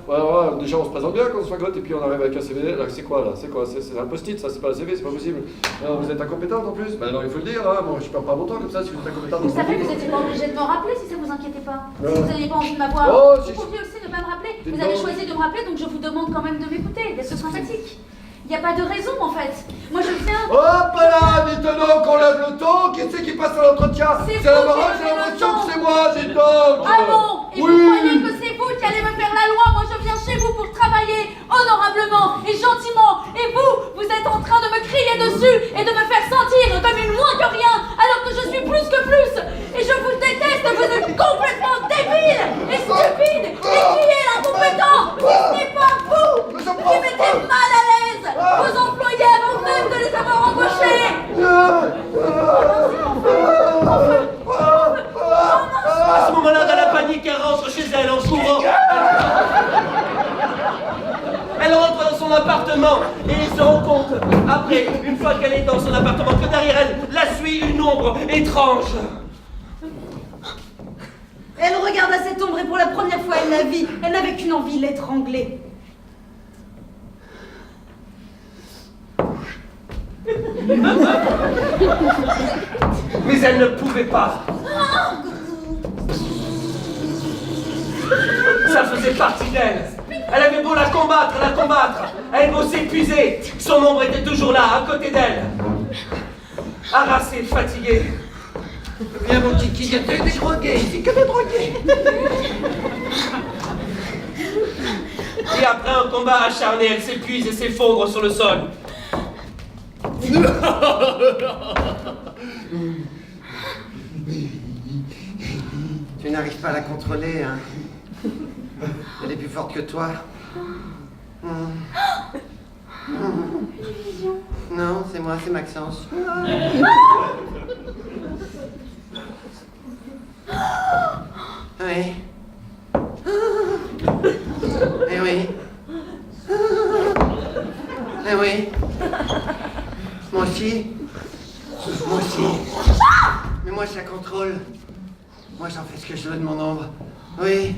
Voilà, déjà on se présente bien quand on se fagote et puis on arrive avec un CV. Là, c'est quoi là? C'est quoi? C'est un post-it, ça, c'est pas un CV, c'est pas possible. Alors, vous êtes incompétente en plus? Ben non, il faut le dire, hein. Moi je perds pas mon temps comme ça si vous êtes incompétente. Vous savez, vous n'étiez pas obligé de me rappeler si ça vous inquiétait pas. Non. Si vous n'aviez pas envie de m'avoir, Oh, vous si- pouviez aussi ne pas me rappeler. Dites Vous avez donc. choisi de me rappeler, donc je vous demande quand même de m'écouter, d'être sympathique. Il n'y a pas de raison en fait. Moi je viens. Hop là, dites-donc qu'on lève le ton. Qui c'est qui passe à l'entretien? C'est C'est la vous qui marraine, levez j'ai le l'impression ton. que c'est moi, dites donc. Ah bon? Et Oui. vous croyez que c'est vous qui allez me faire la loi? Moi je viens chez vous pour travailler honorablement et gentiment. Et vous êtes en train de me crier dessus et de me faire sentir comme une moins que rien, alors que je suis plus que plus. Et je vous déteste, vous êtes complètement débile et stupide. Et qui est l'incompétent? Si ce n'est pas vous qui mettez mal à l'aise vos employés avant même de les avoir embauchés. À ce moment-là, dans la panique, elle rentre chez elle en courant. Elle rentre dans son appartement et il se rend compte, après, une fois qu'elle est dans son appartement, que derrière elle la suit une ombre étrange. Elle regarda cette ombre et pour la première fois elle la vit. Elle n'avait qu'une envie, l'étrangler. Mais elle ne pouvait pas. Ça faisait partie d'elle. Elle avait beau la combattre, elle beau s'épuiser. Son ombre était toujours là, à côté d'elle. Harassée, fatiguée. Viens mon kiki, il y a que des drogués ici, que des drogués. Et après un combat acharné, elle s'épuise et s'effondre sur le sol. Tu n'arrives pas à la contrôler, hein. Elle est plus forte que toi. Non, c'est moi, c'est Maxence. Oui. Eh oui. Eh oui. Moi aussi. Moi aussi. Mais moi, je la contrôle. Moi, j'en fais ce que je veux de mon ombre. Oui.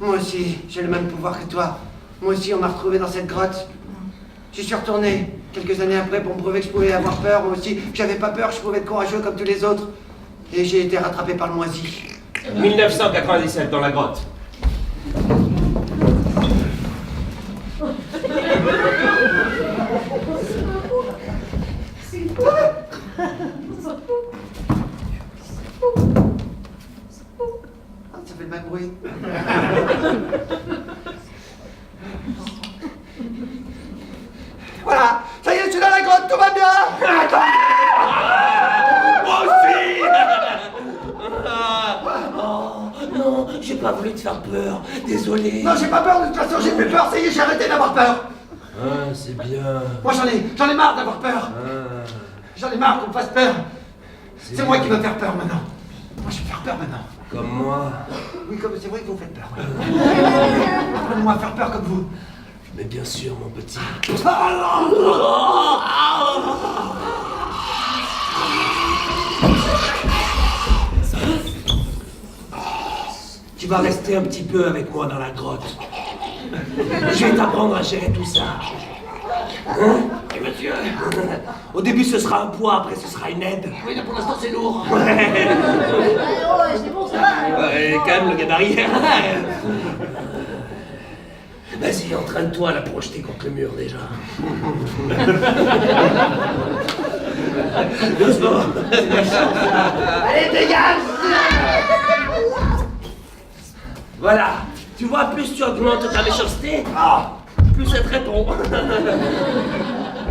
Moi aussi, j'ai le même pouvoir que toi. Moi aussi, on m'a retrouvé dans cette grotte. J'y suis retourné quelques années après pour me prouver que je pouvais avoir peur. Moi aussi, j'avais pas peur, je pouvais être courageux comme tous les autres. Et j'ai été rattrapé par le moisi. 1997, dans la grotte. Ça fait le même bruit. Voilà, ça y est, je suis dans la grotte, tout va bien. Moi aussi. Oh, non, j'ai pas voulu te faire peur. Désolé. Non, j'ai pas peur, de toute façon, j'ai plus peur, ça y est, j'ai arrêté d'avoir peur. Ah, c'est bien. Moi, j'en ai marre d'avoir peur. Ah, J'en ai marre qu'on me fasse peur. C'est moi qui veux faire peur maintenant. Moi, je vais faire peur maintenant. comme moi. Oui, comme c'est vrai que vous faites peur. Oui. Apprenez-moi à faire peur comme vous. Mais bien sûr, mon petit. Tu vas rester un petit peu avec moi dans la grotte. Je vais t'apprendre à gérer tout ça. Hein? Oui, monsieur. Au début, ce sera un poids, après, ce sera une aide. Oui, là, pour l'instant, c'est lourd. Ouais. Oh, c'est bon, ça va. Ouais, calme le gabarit. Vas-y, entraîne-toi à la projeter contre le mur déjà. Doucement. Allez, dégage! Voilà. Tu vois, plus tu augmentes ta méchanceté, plus elle te répond.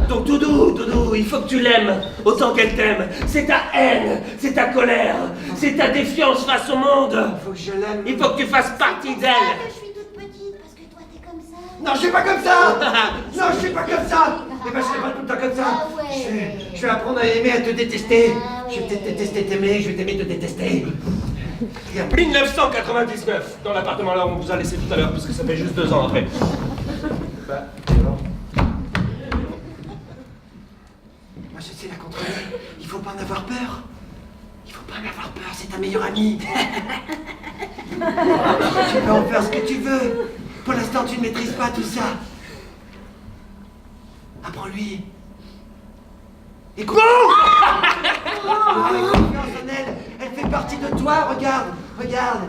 Donc Doudou, il faut que tu l'aimes autant qu'elle t'aime. C'est ta haine, c'est ta colère, c'est ta défiance face au monde. Il faut que je l'aime. Il faut que tu fasses partie d'elle. Je suis toute petite parce que toi t'es comme ça. Non, je suis pas comme ça! Non, je suis pas comme ça! Eh ben, je serai pas tout le temps comme ça! Ah ouais. Je vais apprendre à aimer, à te détester! Ah Je vais ouais. peut-être détester t'aimer, je vais t'aimer te détester! Regarde. 1999, dans l'appartement là où on vous a laissé tout à l'heure, parce que ça fait juste 2 ans après. Moi, je sais la contrôler. Il faut pas en avoir peur. Il faut pas en avoir peur, c'est ta meilleure amie. Tu peux en faire ce que tu veux. Pour l'instant, tu ne maîtrises pas tout ça. Apprends-lui. Écoute. Avec confiance en elle. Elle fait partie de toi, regarde. Regarde.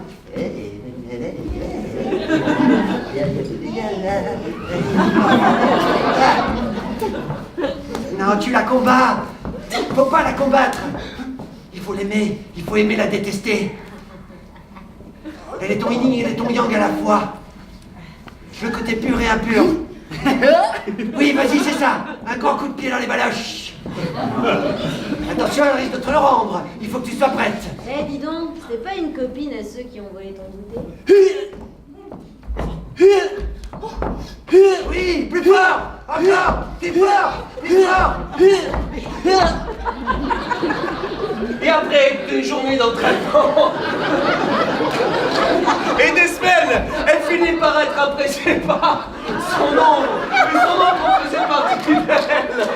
Non, tu la combats. Faut pas la combattre. Il faut l'aimer. Il faut aimer la détester. Elle est ton yin et elle est ton yang à la fois. Le côté pur et impur. Oui, vas-y, c'est ça. Un grand coup de pied dans les baloches. Attention, elle risque de te le rendre. Il faut que tu sois prête. Eh, dis donc, c'était pas une copine à ceux qui ont volé ton goûter? Oui, plus fort. Encore. Plus fort. Plus fort. Et après des journées d'entraînement et des semaines, elle finit par être appréciée par son ombre. Et son ombre faisait partie d'elle.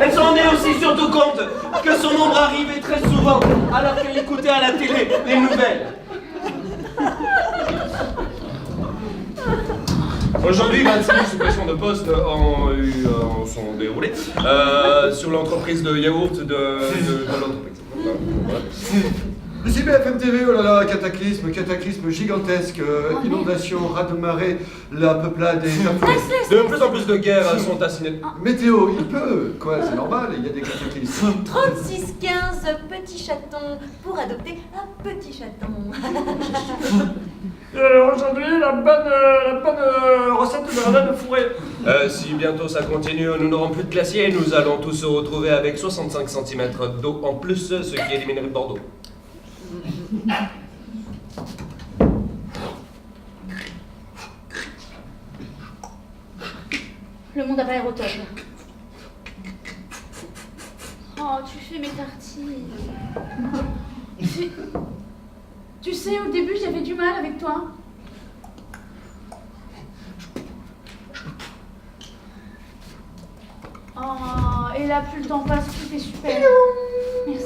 Elle s'en rendait aussi surtout compte que son ombre arrivait très souvent alors qu'elle écoutait à la télé les nouvelles. Aujourd'hui, 26 suppressions de postes sont déroulées sur l'entreprise de yaourt de l'entreprise. Voilà. Ici BFM TV, oh là là, cataclysme gigantesque, inondation, raz de marée, la peuplade est affluée. De plus en plus de guerres sont assignées. Météo, il pleut, quoi, c'est normal, il y a des cataclysmes. 36-15 petits chatons pour adopter un petit chaton. Aujourd'hui, la bonne recette de la dinde fourrée. Si bientôt ça continue, nous n'aurons plus de glaciers et nous allons tous se retrouver avec 65 cm d'eau en plus, ce qui éliminerait Bordeaux. Le monde a pas l'air au top. Oh, tu fais mes tartines. Tu sais, au début, j'avais du mal avec toi. Oh, et là, plus le temps passe, tout est super. Merci.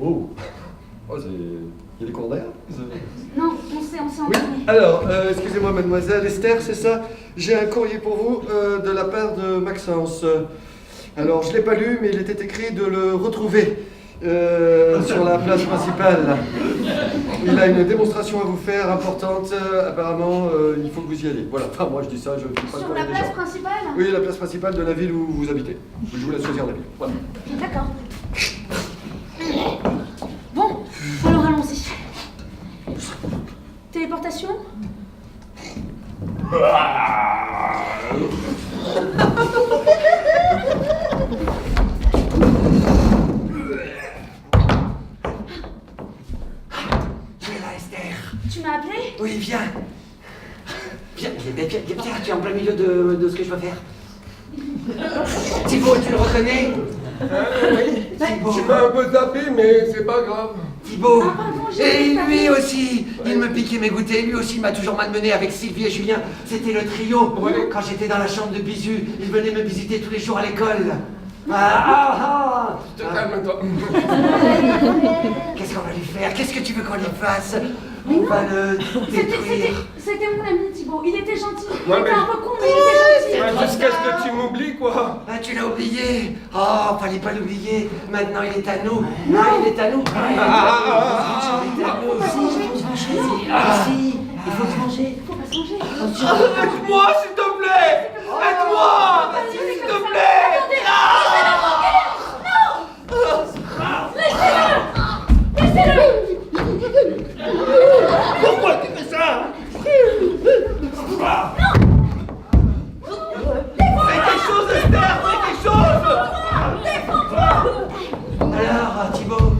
Oh, c'est... Il y a des cours d'air? Non, on s'est Oui, endormi. alors, excusez-moi mademoiselle Esther, c'est ça? J'ai un courrier pour vous de la part de Maxence. Alors, je ne l'ai pas lu, mais il était écrit de le retrouver sur la place principale. Il a une démonstration à vous faire importante. Apparemment, il faut que vous y alliez. Voilà, enfin, moi je dis ça, je ne dis pas le Sur courrier la des place gens. principale? Oui, la place principale de la ville où vous habitez. Je vous laisse choisir la ville. Voilà. D'accord. Bon, alors allons-y. Téléportation? Tu es là, Esther. Tu m'as appelé? Oui, viens. Viens, tu es en plein milieu de ce que je veux faire. Thibaut, tu le reconnais? Oui, Thibaut. je m'ai un peu tapé, mais c'est pas grave. Thibaut. Ah, pardon, j'ai Et pas lui vu. aussi, il me piquait mes goûters, lui aussi m'a toujours malmené avec Sylvie et Julien. C'était le trio. Ouais. Quand j'étais dans la chambre de Bisu, il venait me visiter tous les jours à l'école. Calme-toi. Qu'est-ce qu'on va lui faire? Qu'est-ce que tu veux qu'on lui fasse? On va le détruire. C'était mon ami Thibaut, il était gentil. Il Ouais, était mais- un peu con, mais il était gentil. Ouais, jusqu'à ce que tu m'oublies, quoi. Ah, tu l'as oublié? Oh, fallait pas l'oublier. Maintenant, il est à nous. Ah, il est à nous. Il est à nous. Si, il faut se venger. Faut pas se manger. Aide-moi, s'il te plaît. Aide-moi, s'il te plaît. Pourquoi tu fais ça? Fais quelque chose, Esther. Fais quelque chose. Alors, Thibaut,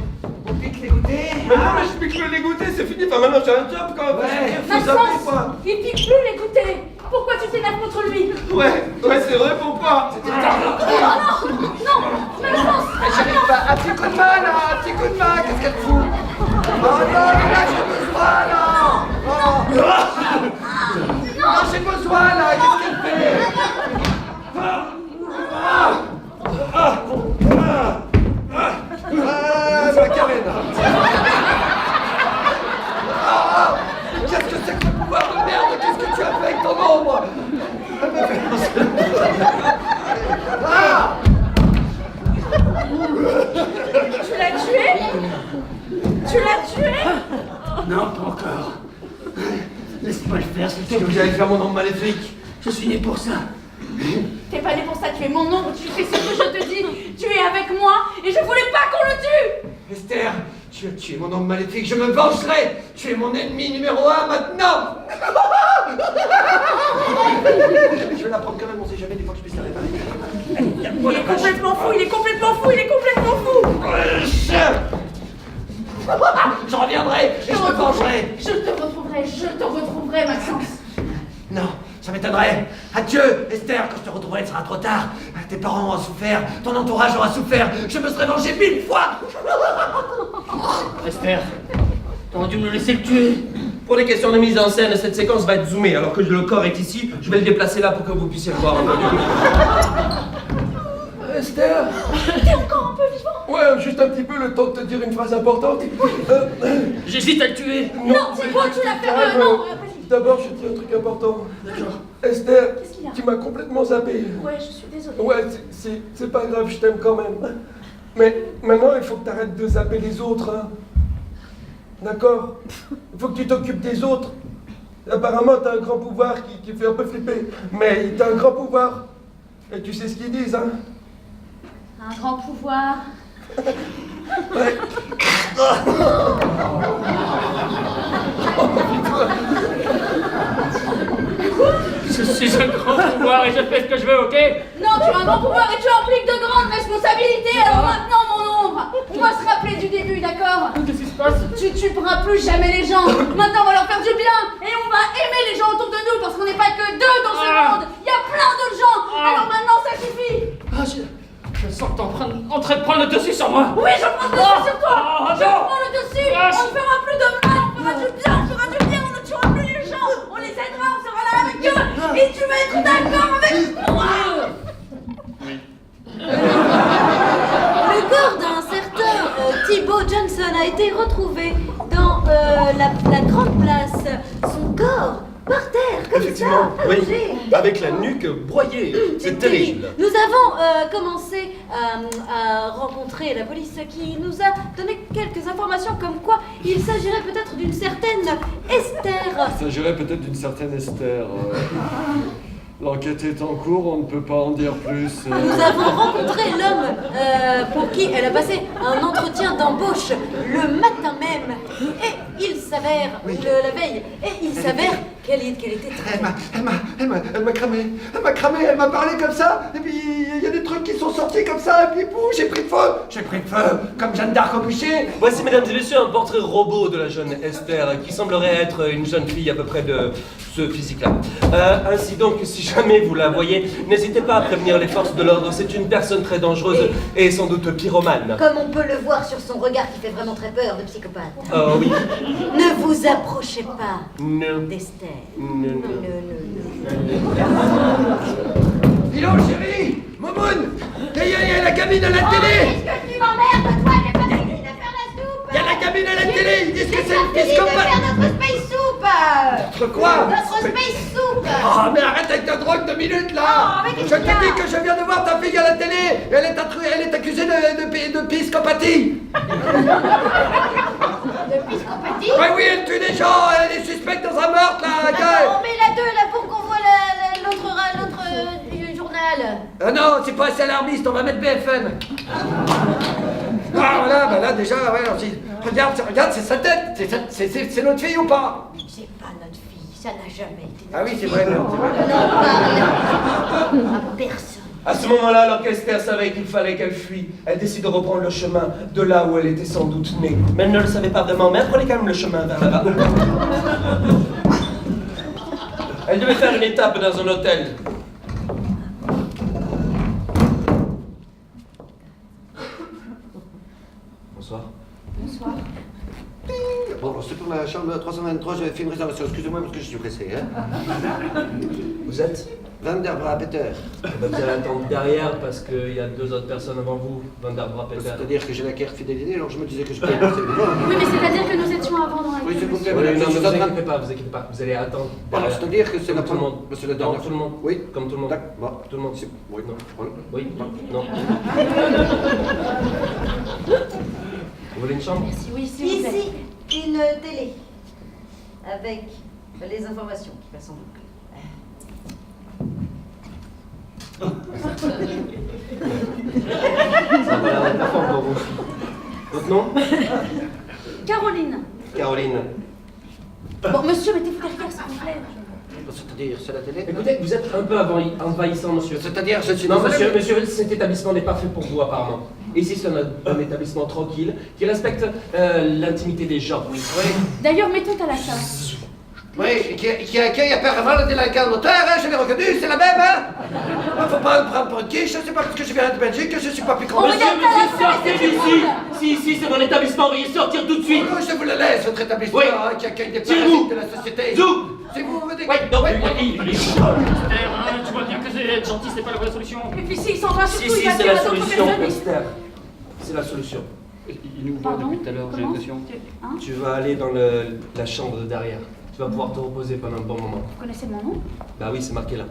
on pique les goûters? Mais non, mais je pique le dégoûté, c'est fini. Enfin, maintenant j'ai un job quand même. Ouais. Faut s'appeler, Maxence, quoi. il pique plus les goûters. Pourquoi tu t'énerves contre lui? Ouais, c'est vrai, pourquoi? J'arrive pas. Un petit coup de main, là. Un petit coup de main. Qu'est-ce qu'elle fout? Oh non, mais là, j'ai besoin, là. Oh. Non, j'ai besoin, là. Qu'est-ce qu'elle fait? Ah, ma Karen. Qu'est-ce que c'est que ce pouvoir de merde? Qu'est-ce que tu as fait avec ton ombre? Ah! Tu l'as tué? Tu l'as tué? Non, pas encore. Laisse-moi le faire, s'il te plaît. Vous allez faire mon ombre maléfique. Je suis né pour ça. T'es pas né pour ça, tu es mon ombre, tu fais ce que je te dis. Tu es avec moi et je voulais pas qu'on le tue. Esther, tu as tué mon ombre maléfique, je me vengerai. Tu es mon ennemi numéro 1 maintenant. Je vais la prendre quand même, on sait jamais, des fois que je puisse la réparer. Il est complètement fou, il est complètement fou, il est complètement fou. Je reviendrai et je me vengerai. Je te retrouverai, Maxence. Non, ça m'étonnerait. Adieu, Esther, quand je te retrouverai, il sera trop tard. Tes parents auront souffert, ton entourage aura souffert. Je me serai vengé 1000 fois. Esther, t'aurais dû me laisser le tuer. Pour les questions de mise en scène, cette séquence va être zoomée, alors que le corps est ici. Je vais le déplacer là pour que vous puissiez le voir un peu mieux. Esther. T'es encore un peu vivant? Ouais, juste un petit peu le temps de te dire une phrase importante. J'hésite à le tuer. Non, c'est quoi, tu l'as fait? Non, vas-y. D'abord, je te dis un truc important. D'accord. Esther, Qu'est-ce qu'il y a? tu m'as complètement zappé. Ouais, je suis désolée. Ouais, c'est pas grave, je t'aime quand même. Mais maintenant, il faut que tu arrêtes de zapper les autres. Hein. D'accord? Il faut que tu t'occupes des autres. Apparemment, t'as un grand pouvoir qui fait un peu flipper. Mais t'as un grand pouvoir. Et tu sais ce qu'ils disent, hein? Un grand pouvoir. Ouais. Je suis un grand pouvoir et je fais ce que je veux, ok? Non, tu as un grand pouvoir et tu impliques de grandes responsabilités. Alors maintenant, mon ombre, on va se rappeler du début, d'accord? Qu'est-ce qui se passe? Tu tueras plus jamais les gens. Maintenant, on va leur faire du bien et on va aimer les gens autour de nous parce qu'on n'est pas que deux dans ce monde. Il y a plein d'autres gens. Alors maintenant, ça suffit. Ah, je sens que t'es en train de prendre le dessus sur moi. Oui, je prends le dessus sur toi. Ah, Je non. prends le dessus. Ah, On ne fera plus de mal. On fera du bien. On fera du bien. On ne tuera plus les gens. On les aidera. On sera là avec eux. Et tu vas être d'accord avec moi. Le corps d'un certain Thibaut Johnson a été retrouvé dans la grande place. Son corps, par terre, comme Effectivement, ça, oui. allongé. Avec la nuque broyée. C'est terrible. Nous avons commencé à rencontrer la police qui nous a donné quelques informations comme quoi il s'agirait peut-être d'une certaine Esther. Il s'agirait peut-être d'une certaine Esther. L'enquête est en cours, on ne peut pas en dire plus. Nous avons rencontré l'homme pour qui elle a passé un entretien d'embauche le matin même. Et il s'avère, la veille, et il s'avère qu'elle était très... Elle m'a cramé. Elle m'a parlé comme ça. Et puis il y a des trucs qui sont sortis comme ça. Et puis boum, j'ai pris de feu. Comme Jeanne d'Arc au bûcher. Voici, mesdames et messieurs, un portrait robot de la jeune Esther, qui semblerait être une jeune fille à peu près de ce physique-là. Ainsi donc, si jamais vous la voyez, n'hésitez pas à prévenir les forces de l'ordre. C'est une personne très dangereuse et sans doute pyromane. Comme on peut le voir sur son regard qui fait vraiment très peur de psychopathe. Oh oui. Ne vous approchez pas Non. d'Esther. Non. Dis donc, chérie, Momoun, il y a la cabine à la télé. Qu'est-ce que tu m'emmerdes, toi? J'ai pas fini de faire la soupe. Il y a la cabine à la télé. Ils disent que c'est une Fini de piscopate. faire notre space soup. Entre quoi? Notre space soup. Oh, mais arrête avec ta drogue 2 minutes là. Oh, mais Je qu'est-ce te qu'il y a? dis que je viens de voir ta fille à la télé. Elle est accusée de piscopathie. De piscopathie. Ouais, oui, elle tue des gens. Elle est suspecte dans un meurtre là. On met la 2 là pour qu'on voit l'autre journal. Ah non, c'est pas assez alarmiste, on va mettre BFM. Ah voilà, bah là déjà, ouais, alors, regarde, c'est sa tête, c'est notre fille ou pas? C'est pas notre fille, ça n'a jamais été notre Ah oui, c'est vrai, merde, c'est vrai. On parle à personne. À ce moment-là, alors qu'Esther savait qu'il fallait qu'elle fuit, elle décide de reprendre le chemin de là où elle était sans doute née. Mais elle ne le savait pas vraiment, mais elle prenait quand même le chemin vers là-bas. Elle devait faire une étape dans un hôtel. Bonsoir. Bon, c'est pour la chambre 323, j'avais fait une réservation, excusez-moi parce que je suis pressé, hein. Vous êtes? Vanderbra Peter. Eh ben, vous allez attendre derrière parce qu'il y a 2 autres personnes avant vous, Vanderbra Peter. C'est-à-dire que j'ai la carte fidélité, alors je me disais que je pouvais passer devant. Oui, mais c'est-à-dire que nous étions avant dans la Oui, s'il vous plaît, Oui, madame, non, je mais suis vous en train de... inquiétez pas, vous allez attendre. Alors, derrière. c'est-à-dire que c'est la Comme tout le monde. C'est la Non, dernière tout le monde. Oui. Comme tout le monde. D'accord, bon. Tout le monde. Oui, Non. voilà. Oui. Non. Vous voulez une chambre? Merci, oui, s'il vous plaît. Ici, une télé. Avec les informations qui passent en boucle. Ça va l'air d'être la forme pour vous. Votre nom? Caroline. Caroline. Bon, monsieur, mettez-vous derrière, s'il vous plaît. C'est-à-dire, c'est la télé? Écoutez, vous êtes un peu envahissant, monsieur. C'est-à-dire, je suis Non, désolé, monsieur, cet établissement n'est pas fait pour vous, apparemment. Ici, c'est un établissement tranquille, qui respecte l'intimité des gens. Oui. D'ailleurs, mettons à la salle. Oui, qui accueille apparemment le délinquant d'auteur, hein, je l'ai reconnu, c'est la même, hein. Faut pas le prendre pour une quiche, c'est pas parce que je viens de Belgique que je suis pas plus con. On regarde pas la salle, sortez c'est d'ici! Si ici, c'est mon établissement, veuillez sortir tout de suite! Oh, je vous le laisse, votre établissement, Oui. hein, qui accueille des Tirez-vous. parasites de la société. Zou! C'est vous, vous Ouais, non, Tu vois bien que être gentil, c'est pas la vraie solution. Et puis s'il s'en va Si, surtout, si, il va c'est dire la à d'autres solution, personnes. Esther. C'est la solution. Il nous voit Pardon? depuis tout à l'heure, j'ai Comment? l'impression. Hein? Tu vas aller dans la chambre de derrière. Tu vas pouvoir te reposer pendant un bon moment. Vous connaissez mon nom? Bah oui, c'est marqué là.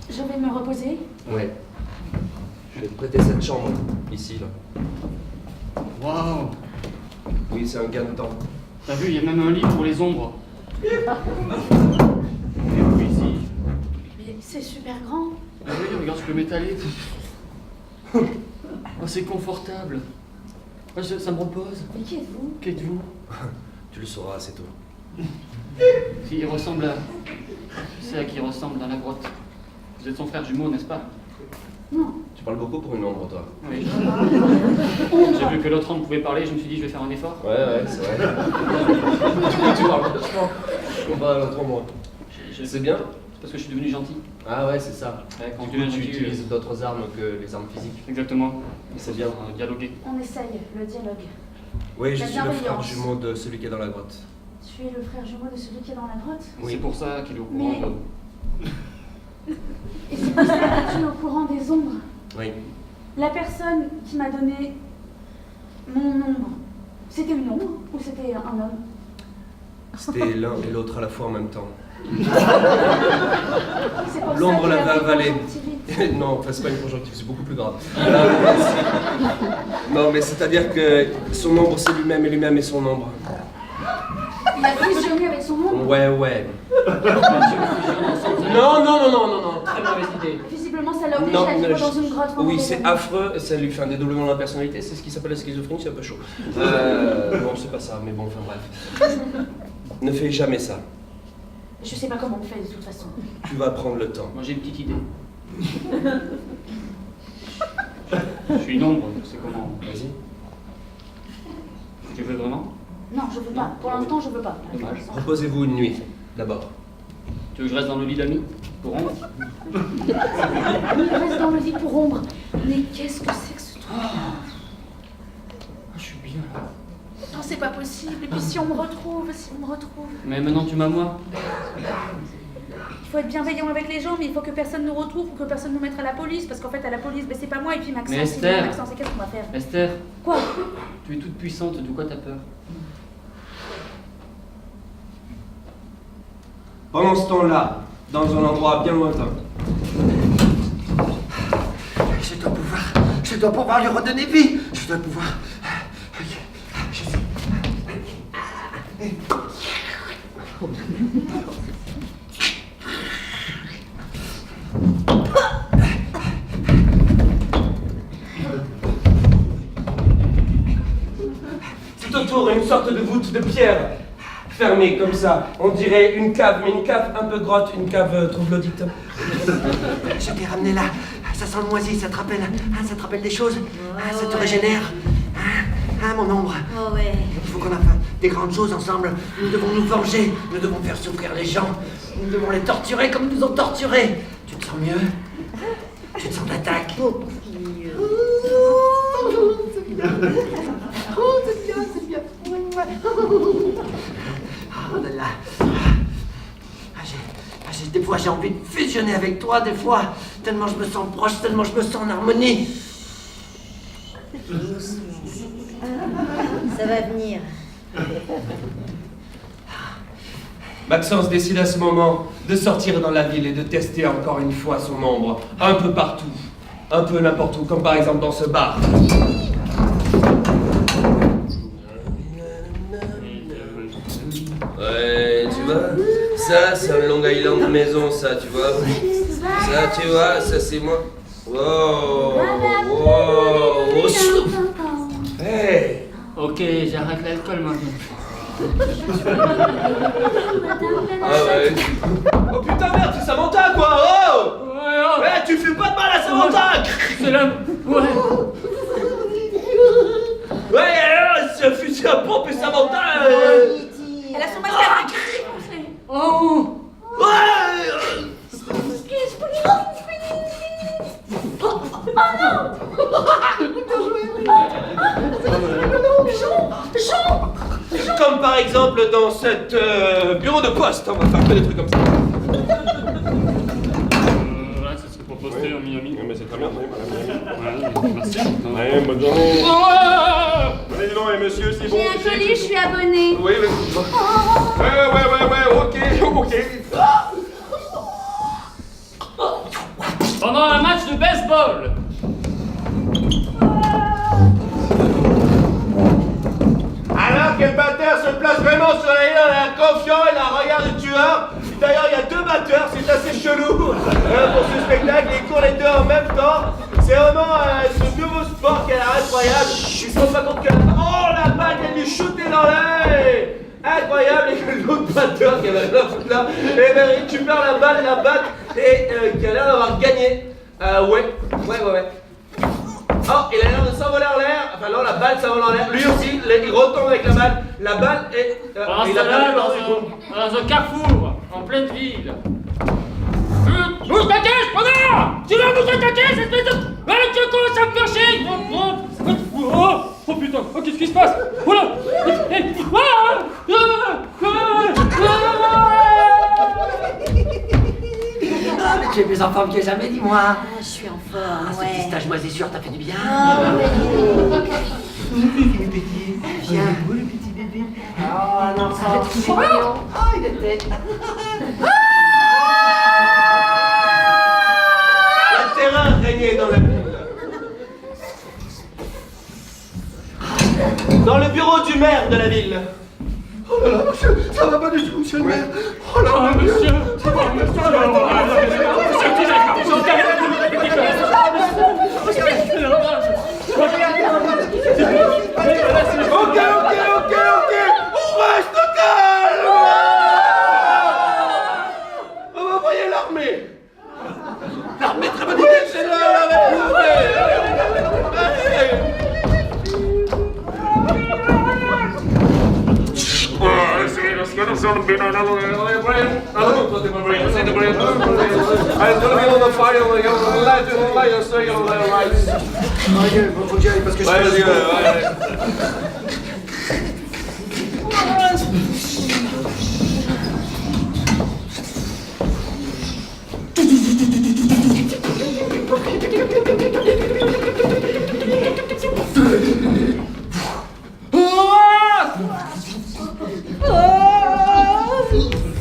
Je vais me reposer. Ouais. Je vais te prêter cette chambre, ici, là. Waouh! Oui, c'est un gain de temps. T'as vu, il y a même un lit pour les ombres. Et puis ici. Mais c'est super grand. Ah oui, regarde, je peux m'étaler. Oh, c'est confortable. Ah, ça me repose. Mais qui êtes-vous? Qui êtes-vous? Tu le sauras assez tôt. Il ressemble à... Tu sais à qui il ressemble dans la grotte? Vous êtes son frère jumeau, n'est-ce pas? Non. Tu parles beaucoup pour une ombre, toi. Oui. J'ai vu que l'autre homme pouvait parler, je me suis dit je vais faire un effort. Ouais, c'est vrai. Tu parles vachement. Comparé à l'autre ombre. C'est bien? C'est parce que je suis devenu gentil. Ah ouais, c'est ça. Ouais, quand Du tu coup, es tu gentil, utilises d'autres armes que les armes physiques. Exactement. C'est bien. Dialoguer. On essaye le dialogue. Oui, je La suis le frère bienveillance. jumeau de celui qui est dans la grotte. Tu es le frère jumeau de celui qui est dans la grotte? Oui. C'est pour ça qu'il est au courant Mais- de... Et c'est pour ça que tu es au courant des ombres. Oui. La personne qui m'a donné mon ombre, c'était une ombre ou c'était un homme? C'était l'un et l'autre à la fois en même temps. C'est pour L'ombre ça qu'il l'avait avait avalé. conjonctivite. Non, enfin, c'est pas une conjonctive, c'est beaucoup plus grave. Non, mais c'est-à-dire que son ombre, c'est lui-même et lui-même est son ombre. Il a fusionné avec son ombre. Ouais. Non, très mauvaise idée. Visiblement, ça l'a obligé Non, à vivre non, dans une grotte pendant Oui, des c'est années. affreux, ça lui fait un dédoublement de la personnalité, c'est ce qui s'appelle la schizophrénie, c'est un peu chaud. Non, c'est pas ça, mais bon, enfin bref. Ne fais jamais ça. Je sais pas comment on fait de toute façon. Tu vas prendre le temps. Moi j'ai une petite idée. Je suis une ombre, c'est comment? Vas-y. Tu veux vraiment? Non, je veux pas. Pour l'instant, je veux pas. Dommage. Reposez-vous une nuit, d'abord. Tu veux que je reste dans le lit d'amis? Pour ombre? Reste dans le lit pour ombre. Mais qu'est-ce que c'est que ce truc? Je suis bien là. Non, c'est pas possible. Et puis si on me retrouve, Mais maintenant tu m'as moi. Il faut être bienveillant avec les gens, mais il faut que personne nous retrouve ou que personne nous mette à la police, parce qu'en fait, à la police, ben, c'est pas moi et puis Maxence. Mais c'est Esther. bien Maxence, et qu'est-ce qu'on va faire? Esther, Quoi? tu es toute puissante, de quoi t'as peur? Pendant ce temps-là, dans un endroit bien lointain, Je dois pouvoir lui redonner vie. Je dois pouvoir. Je sais. tout autour une sorte de voûte de pierre, fermée comme ça. On dirait une cave, mais une cave un peu grotte, une cave troglodyte. Je t'ai ramené là. Ça sent le moisi, ça te rappelle, ça te rappelle des choses. Ça te régénère. Mon ombre. Oh ouais. Il faut qu'on fasse des grandes choses ensemble. Nous devons nous venger. Nous devons faire souffrir les gens. Nous devons les torturer comme ils nous ont torturés. Tu te sens mieux? Tu te sens d'attaque? Beaucoup mieux. C'est bien. Oh là là. Des fois j'ai envie de fusionner avec toi, des fois. Tellement je me sens proche, tellement je me sens en harmonie. Ça va venir. Maxence décide à ce moment de sortir dans la ville et de tester encore une fois son ombre, un peu partout, un peu n'importe où, comme par exemple dans ce bar. Ouais, tu vois, ça c'est un Long Island maison, ça, tu vois. Ça, tu vois, ça c'est moi. Wow, wow, hey. Ok, j'arrête l'alcool maintenant. Ah ouais. Oh putain merde, c'est Samantha quoi. Oh ouais, tu fais pas de mal à Samantha. C'est là. Ouais. Ouais, c'est un fusil à pompe et Samantha. Elle a son masque à Oh. Ouais. Comme par exemple dans cette bureau de poste, on va faire que des trucs comme ça. Ouais, ça serait pour poster en Miami. Mais c'est très bien, Ouais, merci. bonne journée. Allez, Mais non, et monsieur, c'est bon. J'ai un colis, je suis abonnée. Oui, mais... ok. Pendant un match de baseball. Alors que le batteur se place vraiment sur la ligne, il a confiant, il a un regard de tueur. D'ailleurs, il y a 2 batteurs, c'est assez chelou pour ce spectacle. Ils courent les 2 en même temps. C'est vraiment ce nouveau sport qui a l'air incroyable. Ils se rendent pas compte que la balle vient de lui shooter dans l'œil. Incroyable, et que l'autre batteur qui avait rien à foutre là, et ben, il récupère la balle et qui a l'air d'avoir gagné. Ouais. Oh, il a l'air de s'envoler en l'air. Enfin non, la balle s'envole en l'air. Lui aussi, il retombe avec la balle. La balle est... il a perdu dans dans un carrefour, en pleine ville. Bouge ta caisse, connard! Tu vas bouger ta caisse, espèce de... Allez, tu commences à me faire chier! Oh putain, oh, qu'est-ce qui se passe? Oh là! Tu es plus en forme que jamais, dis-moi. Ah, je suis en forme, Ce ouais. petit stage moisissure t'a fait du bien. Viens. Où le petit bébé? Oh, non, ça va être trop mignon. Oh, il était... Le terrain régnait dans la ville. Dans le bureau du maire de la ville. Oh là là, monsieur, ça va pas du tout, monsieur le maire. Oh là là, Monsieur, Ok. On reste calme. On va envoyer l'armée. L'armée, très bonne idée, c'est l'armée. Faut que j'y aille parce que je suis...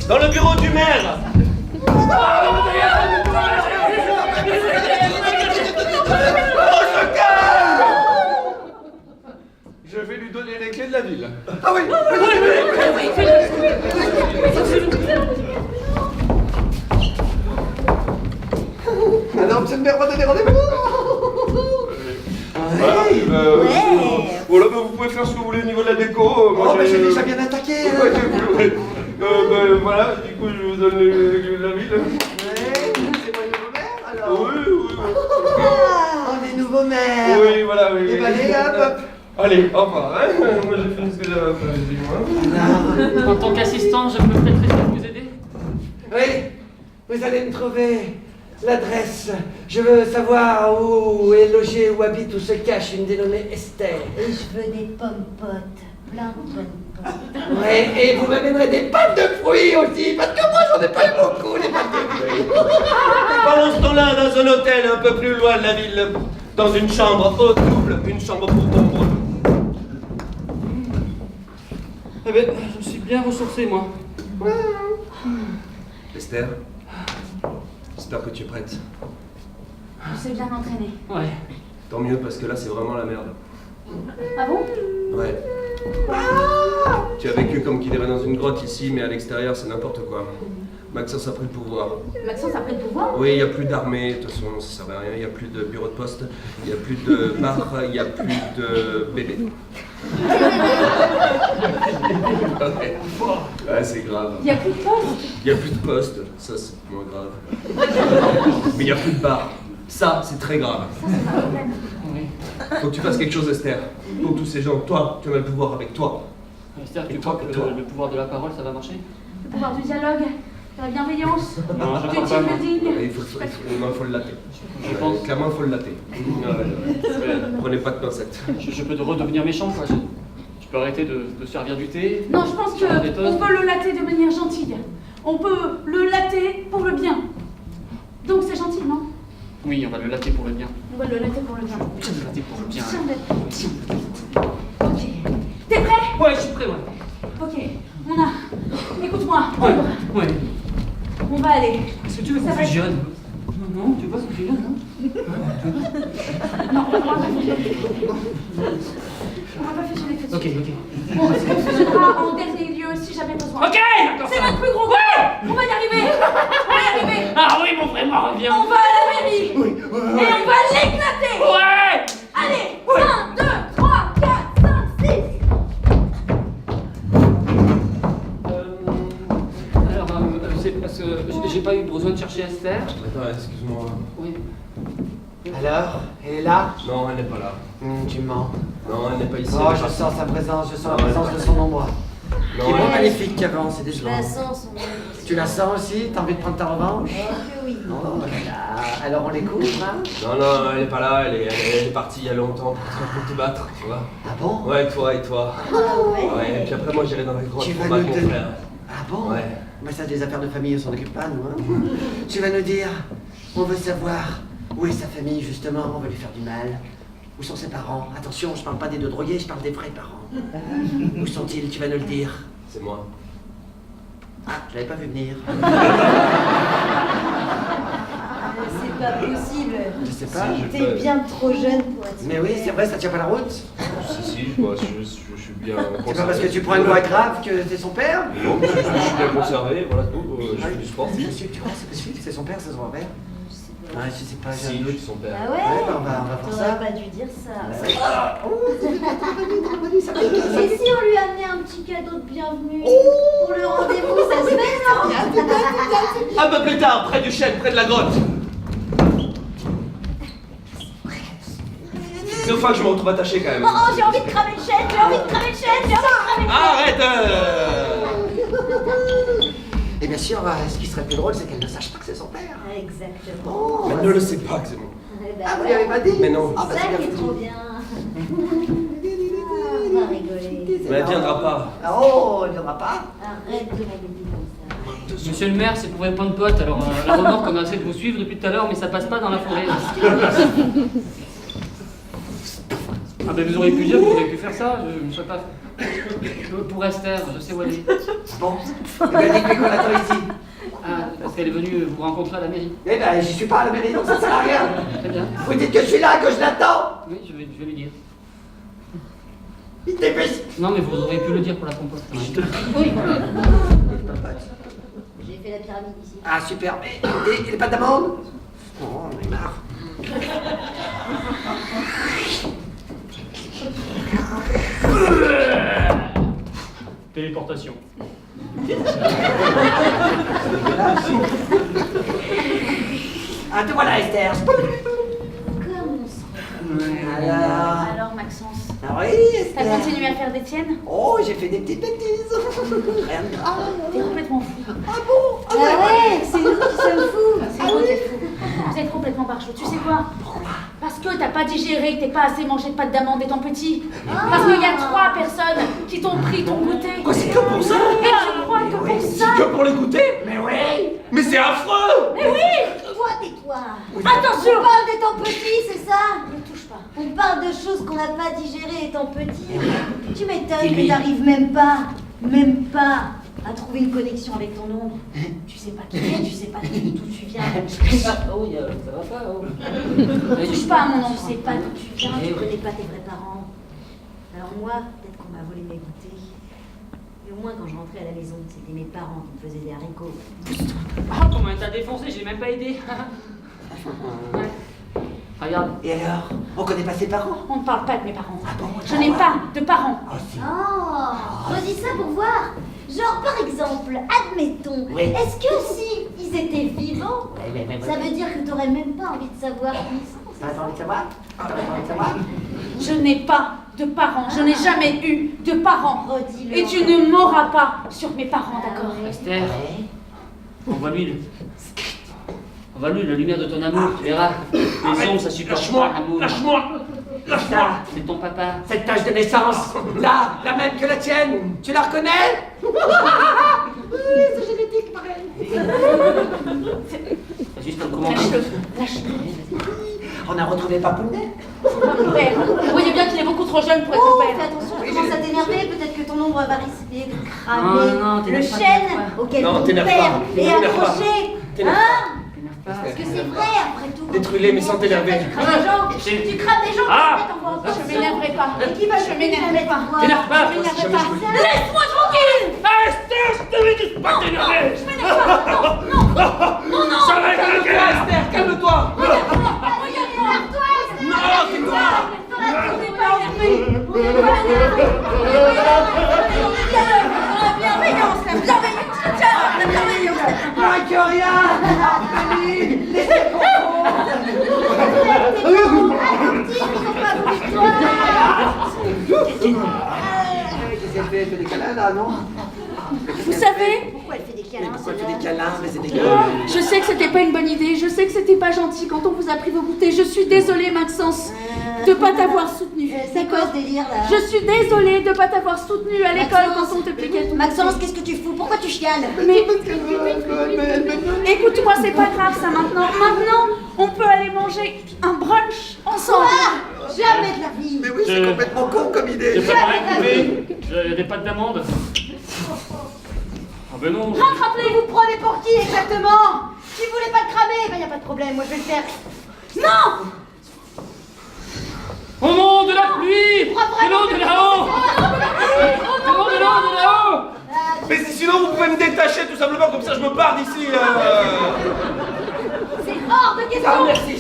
Dans le bureau du maire. Je vais lui donner les clés de la ville. Ah oui. Alors, monsieur le maire va donner rendez-vous. Voilà, vous pouvez faire ce que vous voulez au niveau de la déco. Oh, mais j'ai déjà bien attaqué. Voilà, du coup, je vous donne les clés de la ville. C'est moi le nouveau maire, alors. Oui. On est nouveau maire. Oui, voilà, oui. Et ben, allez, hop. Allez, au revoir. Hein. Moi, j'ai fini ce que j'avais à faire, dis-moi. En tant qu'assistant, je peux peut-être vous aider? Oui, vous allez me trouver l'adresse. Je veux savoir où est logée, où habite, où se cache une dénommée Esther. Et je veux des pommes potes. Plein de pommes potes. Ouais, et vous m'amènerez des pâtes de fruits aussi, parce que moi j'en ai pas eu beaucoup, les pâtes de fruits. Pendant ce temps-là, dans un hôtel un peu plus loin de la ville, dans une chambre haute double, une chambre pour ombre. Eh ben, je me suis bien ressourcé, moi. Esther, j'espère que tu es prête. Je sais bien m'entraîner. Ouais. Tant mieux, parce que là, c'est vraiment la merde. Ah bon? Ouais. Tu as vécu comme qu'il irait dans une grotte ici, mais à l'extérieur, c'est n'importe quoi. Maxence a pris le pouvoir. Maxence a pris le pouvoir? Oui, il n'y a plus d'armée, de toute façon, ça sert à rien. Il n'y a plus de bureau de poste, il n'y a plus de bar, il n'y a plus de bébé. Ouais, c'est grave. Il n'y a plus de poste? Il n'y a plus de poste, ça c'est moins grave. Mais il n'y a plus de bar. Ça, c'est très grave. Ça, c'est pas un problème. Oui. Faut que tu fasses quelque chose, Esther. Pour tous ces gens, toi, tu as le pouvoir avec toi. Esther, tu Et crois toi, que toi. le pouvoir de la parole, ça va marcher? Le pouvoir du dialogue, de la bienveillance, Non, je du crois pas, moi. team building. Il faut le latter. Je pense. Clairement, il faut le latter. Prenez pas de pincettes. Je peux redevenir méchant, quoi. Je peux arrêter de servir du thé. Non, je pense Des toasts. qu'on peut le latter de manière gentille. On peut le latter pour le bien. Donc c'est gentil, non? Oui, on va le latter pour le bien. On va le latter pour le bien. Le latter pour le bien. Tiens, Ok. T'es prêt? Ouais, je suis prêt, ouais. Ok. Écoute-moi. Ouais, ouais. On va aller. Est-ce que tu veux qu'on Ça va être- fusionne? Non, tu veux pas qu'on fusionne, non? Non, on va pas fusionner. On va pas fusionner tout de suite. Ok. On fusionnera en dernier lieu si jamais besoin. Ok, d'accord. C'est notre plus gros groupe. On va y arriver. On va y arriver. Ah oui, mon frère, moi, reviens. On va à la mairie. Et on va l'éclater. Ouais. Allez, 1, 2, 3, 4, 5, 6. Alors, c'est parce que j'ai pas eu besoin de chercher Esther. Attends, excuse-moi. Oui. Alors, elle est là? Non, elle n'est pas là. Tu mens. Non, elle n'est pas ici. Oh, je sens sa présence, je sens la présence de son ombre. Non, Qui est moins elle- magnifique qu'avant, c'est Je décevant. la sens, son nom. Tu la sens aussi? T'as envie de prendre ta revanche? Oh que oui. Oh là là. Alors on l'écoute, hein? non, elle n'est pas là. Elle est partie il y a longtemps pour te battre, tu vois. Ah bon? Ouais, toi et toi. Ah ouais. Ouais, et puis après, moi, j'irai dans la grotte Tu pour vas battre nous mon donner- frère. Ah bon? Ouais. Mais ça, des affaires de famille, on s'en occupe pas, nous, hein? Tu vas nous dire, on veut savoir où est sa famille, justement, on va lui faire du mal. Où sont ses parents? Attention, je parle pas des deux drogués, je parle des vrais parents. Où sont-ils? Tu vas nous le dire. C'est moi. Ah, je l'avais pas vu venir. C'est pas possible. Je sais pas. Si, T'es bien trop jeune pour être. Mais oui, c'est vrai, ça tient pas la route. Si, moi, je suis bien conservé. C'est pas parce que tu prends une voix grave que c'est son père? Non, je suis bien conservé, voilà tout. Je fais du sport. C'est possible, tu crois, c'est possible, c'est son père, c'est son père? Ouais, je sais pas, j'ai Si, un doute. son père. Ah Ouais, ouais? bah, on va voir ça. T'aurais pas dû dire ça. Ça Et si on lui amenait un petit cadeau de bienvenue pour le rendez-vous, ça se fait, non? Un peu plus tard, près du chêne, près de la grotte. Deux fois que je me retrouve attaché quand même. Oh, j'ai envie de cramer le chêne, j'ai envie de cramer le chêne, j'ai envie de cramer le chêne. Arrête Et bien sûr, ce qui serait plus drôle, c'est qu'elle ne sache pas que c'est son père. Exactement. Oh, Elle ne le sait pas que c'est bon. Eh ben Ah, vous ouais. lui avez pas dit? Mais non. Ah, bah, C'est ça c'est qui est bien trop foutu. bien. On va rigoler. Mais elle viendra pas. Oh, il viendra pas. Arrête de m'embêter comme ça. Monsieur le maire, c'est pour répondre de pote. Alors, la remorque, on a essayé de vous suivre depuis tout à l'heure, mais ça passe pas dans la forêt. Ah ben vous auriez pu dire, vous auriez pu faire ça, je ne sais pas. Pour Esther, je sais où elle est. Bon, eh ben, dites-lui qu'on l'attend ici. Ah, parce qu'elle est venue vous rencontrer à la mairie. Eh ben, j'y suis pas à la mairie, donc ça sert à rien. Très bien. Vous dites que je suis là, que je l'attends. Oui, je vais lui dire. Il dépêche. Non, mais vous auriez pu le dire pour la compote. J'ai fait la pyramide ici. Ah, super. Et les pâtes d'amande? Oh, on en est marre. Téléportation. Ah, te voilà, Esther. Comme on se Alors, Maxence, Ah oui, t'as Esther. continué à faire des tiennes? Oh, j'ai fait des petites bêtises. Rien de grave. T'es complètement fou. Ah bon? Ah ouais, c'est nous qui sommes fous. C'est vous qui êtes fou. Vous êtes complètement par chaud. Tu sais quoi? Parce que t'as pas digéré, que t'es pas assez mangé de pâtes d'amande étant petit. Parce qu'il y a 3 personnes qui t'ont pris ton goûter. Quoi, c'est que pour ça? Et tu crois que pour ça? Que pour le goûter? Mais oui. Mais c'est affreux! Mais oui! Toi, tais-toi. Attention! On parle d'étant petit, c'est ça? Ne touche pas. On parle de choses qu'on n'a pas digérées étant petit. Tu m'étonnes que t'arrives même pas à trouver une connexion avec ton ombre. Tu sais pas qui t'es, tu sais pas d'où tu viens. Oh, ça va pas, oh. Ne touche pas à mon ombre. Tu sais pas d'où tu viens, Eh tu oui. connais pas tes vrais parents. Alors moi, peut-être qu'on m'a volé mes goûters. Mais au moins quand je rentrais à la maison, c'était mes parents qui me faisaient des haricots. Ah, comment elle t'a défoncé, j'ai même pas aidé. Ouais. Regarde. Et alors? On connaît pas ses parents? On ne parle pas de mes parents. Ah bon? Je n'ai pas de parents. Oh si. Oh, redis ça pour voir. Genre par exemple, admettons, Oui. est-ce que si ils étaient vivants, Ouais. ça veut dire que t'aurais même pas envie de savoir qui ils sont, c'est T'as ça? envie de savoir? T'as envie de savoir? Je n'ai pas de parents. Je n'ai jamais eu de parents. Redis-le. Et tu ne m'auras pas sur mes parents, d'accord? Ah ouais. Esther, Ouais. envoie-lui la lumière de ton amour, tu verras. Les ondes, ça supporte pas l'amour. Lâche-moi! Ça, C'est ton papa. cette tache de naissance, là, la même que la tienne, tu la reconnais? Oui, c'est génétique, pareil. C'est juste un commandement. Lâche-le. On a retrouvé Papounet. C'est pas mon père. Vous voyez bien qu'il est beaucoup trop jeune pour être Oh, mon fais père. attention. Oui, commences à t'énerver, peut-être que ton ombre va risquer de Non, cramer non, le t'énerve pas, chêne t'énerve pas. auquel Non, ton t'énerve père pas, est t'énerve pas. accroché. T'énerve Hein? T'énerve pas. Parce que c'est vrai après tout. Détruis-les, mais sans t'énerver. Tu crames des gens, C'est- tu crames des gens, Ah. peut-être, on voit encore. Je m'énerverai pas. Et qui va Je m'énerverai pas. T'énerve pas. Je m'énerverai Jamais pas. je voulais. Laisse-moi tranquille. Ah, Esther, je t'avais dit de pas t'énerver. Je m'énerve pas. Non, non. Ça va être la guerre. Esther, calme-toi. Regarde-moi. Non, tais-toi. On n'est pas énervé. On n'est pas énervé. La bienveillance, la bienveillance. Tiens, la bienveillance. Moins que rien. Amélie, laissez Qu'est-ce qu'elle fait? Elle fait des câlins là, non? Vous savez, Pourquoi elle fait des Mais câlins? pourquoi elle fait celle-là des câlins? Mais c'est des câlins. je sais que c'était pas une bonne idée, je sais que c'était pas gentil quand on vous a pris vos goûters. Je suis désolée, Maxence, de pas t'avoir soutenu. C'est quoi ce délire là? Je suis désolée de pas t'avoir soutenu à l'école Maxence. quand on te piquait ton Maxence, qu'est-ce que tu fous? Pourquoi tu chiales? Mais écoute-moi, c'est pas grave ça maintenant. Maintenant, on peut aller manger un brunch ensemble. Quoi? Jamais de la vie! Mais oui, c'est complètement con comme idée. J'ai préparé un goûter. J'ai des pâtes d'amande. Ah ben non. Rattrapez, vous prenez pour qui exactement? Si vous voulez pas le cramer, ben y a pas de problème, moi je vais le faire. Non! Au nom de la pluie. De l'eau de là-haut. De l'eau de là-haut. Mais sinon, vous pouvez me détacher tout simplement, comme ça je me barre d'ici. C'est hors de question! Ah, merci.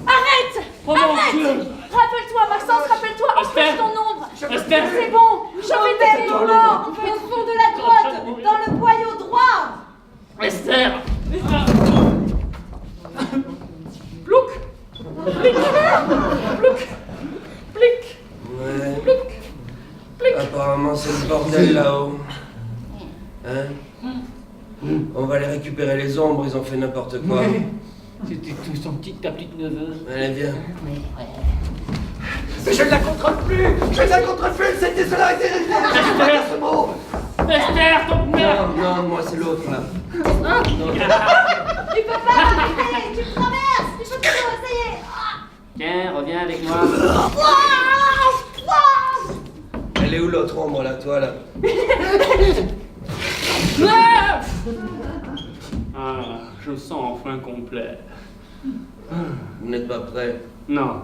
Arrête! Oh mon Dieu. Rappelle-toi, Maxence, rappelle-toi, Esther. empêche ton ombre. Esther. C'est bon, je vais t'aider. Au fond de la grotte, dans le boyau droit! Esther. Plouc. Plic. Plouc. Plic. Ouais. Plic. Apparemment, c'est le bordel là-haut. Hein? On va aller récupérer les ombres, ils ont fait n'importe quoi. C'était tout son petit, ta petite neveu. Allez, viens. Mais je ne la contrôle plus. Je ne la contrôle plus. Cette désolarité. Esther. Ce mot. Esther, ton père. Non, non, moi c'est l'autre là. Tu peux pas m'arrêter! Tu me traverses! Il faut toujours essayer! Tiens, reviens avec moi. Elle est où l'autre ombre là, toi là? Ah, je sens enfin complet. Vous n'êtes pas prêts? Non.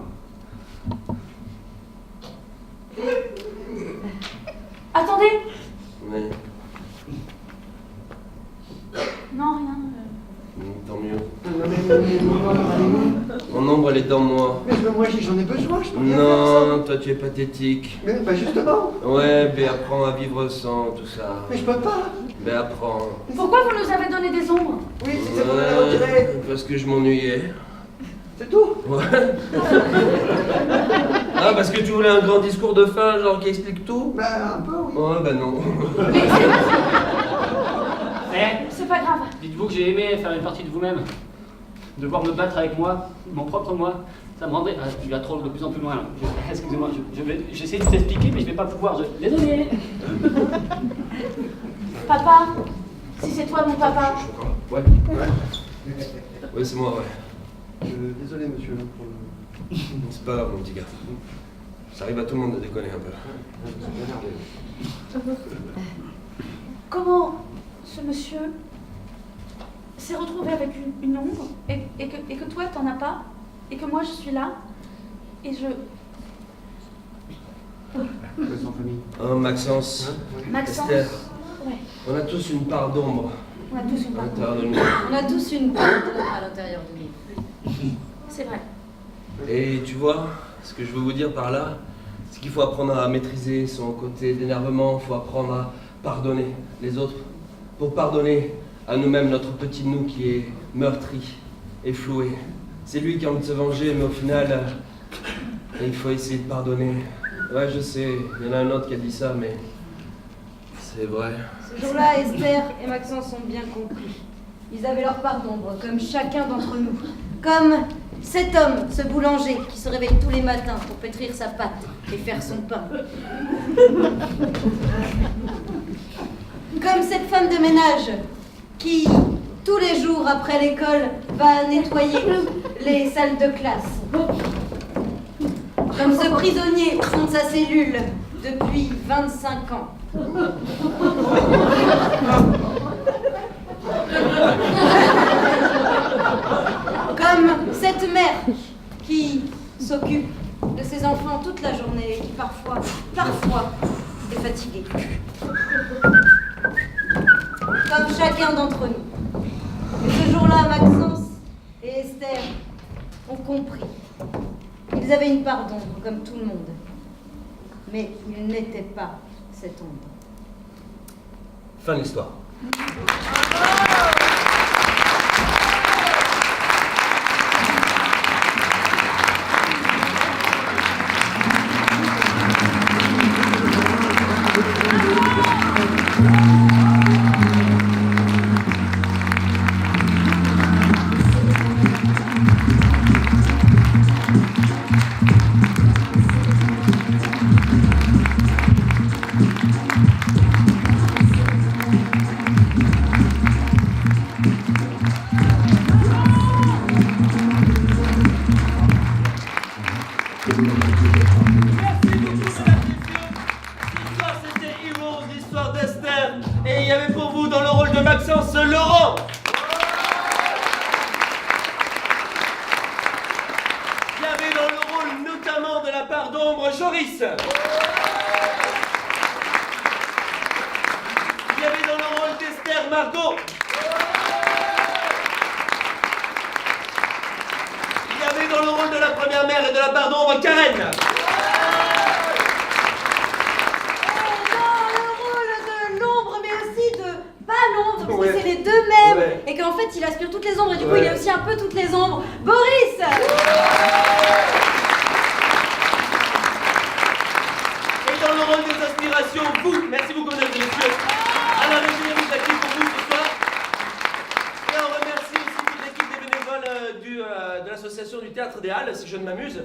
Attendez. Ouais. Non, rien. Tant mieux. Mon ombre, elle est dans moi. Mais moi, j'en ai besoin. Je peux rien faire sans. Non, toi tu es pathétique. Mais bah justement. Ouais, ben apprends à vivre sans tout ça. Mais je peux pas. Ben apprends. Pourquoi vous nous avez donné des ombres? Oui, c'est pour la retirer. Parce que je m'ennuyais. C'est tout. Ouais. Ah, parce que tu voulais un grand discours de fin, genre qui explique tout? Bah un peu. Oui. Ouais, ben non. Eh, C'est pas grave. dites-vous que j'ai aimé faire une partie de vous-même. Devoir me battre avec moi, mon propre moi, ça me rendrait... Ah, tu la trouves de plus en plus loin là. Excusez-moi, j'essaie de t'expliquer, mais je vais pas pouvoir. Désolé. Papa, si c'est toi mon papa. Ouais. Ouais, c'est moi, ouais. Désolé, monsieur. Pour le... C'est pas grave, mon petit gars. Ça arrive à tout le monde de déconner un peu. Comment ce monsieur s'est retrouvé avec une ombre et que toi t'en as pas et que moi je suis là et je... Sans famille. Oh, Maxence. Maxence. Esther. Ouais, On a tous une part d'ombre on a tous une à part. l'intérieur de nous. On a tous une part d'ombre à l'intérieur de nous. C'est vrai. Et tu vois, ce que je veux vous dire par là, c'est qu'il faut apprendre à maîtriser son côté d'énervement, il faut apprendre à pardonner les autres, pour pardonner à nous-mêmes notre petit nous qui est meurtri et floué. C'est lui qui a envie de se venger, mais au final, il faut essayer de pardonner. Ouais, je sais, il y en a un autre qui a dit ça, mais c'est vrai. Ce jour-là, Esther et Maxence ont bien compris. Ils avaient leur part d'ombre, comme chacun d'entre nous. Comme cet homme, ce boulanger, qui se réveille tous les matins pour pétrir sa pâte et faire son pain. Comme cette femme de ménage, qui, tous les jours après l'école, va nettoyer les salles de classe. Comme ce prisonnier au fond de sa cellule depuis 25 ans. Comme cette mère qui s'occupe de ses enfants toute la journée et qui parfois est fatiguée. Comme chacun d'entre nous. Et ce jour-là, Maxence et Esther ont compris. Ils avaient une part d'ombre, comme tout le monde. Mais ils n'étaient pas cette ombre. Fin de l'histoire. L'histoire d'Esther. Et il y avait pour vous dans le rôle de Maxence Laurent. Il y avait dans le rôle notamment de la part d'ombre Joris. Il y avait dans le rôle d'Esther Margot. Il y avait dans le rôle de la première mère et de la part d'ombre Karen. Parce que c'est les deux mêmes, Ouais. et qu'en fait il aspire toutes les ombres, et du coup il est aussi un peu toutes les ombres. Boris! Et dans le rôle des aspirations, vous, merci beaucoup mesdames et messieurs, à la régie vous accueille pour vous ce soir. Et on remercie aussi toute l'équipe des bénévoles de l'association du Théâtre des Halles, si je ne m'amuse,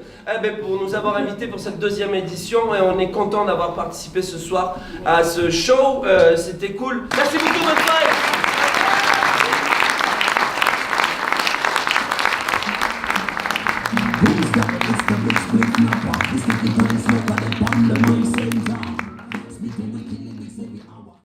pour nous avoir invités pour cette deuxième édition, et on est content d'avoir participé ce soir à ce show, c'était cool. Merci beaucoup, bonne soirée. Speaking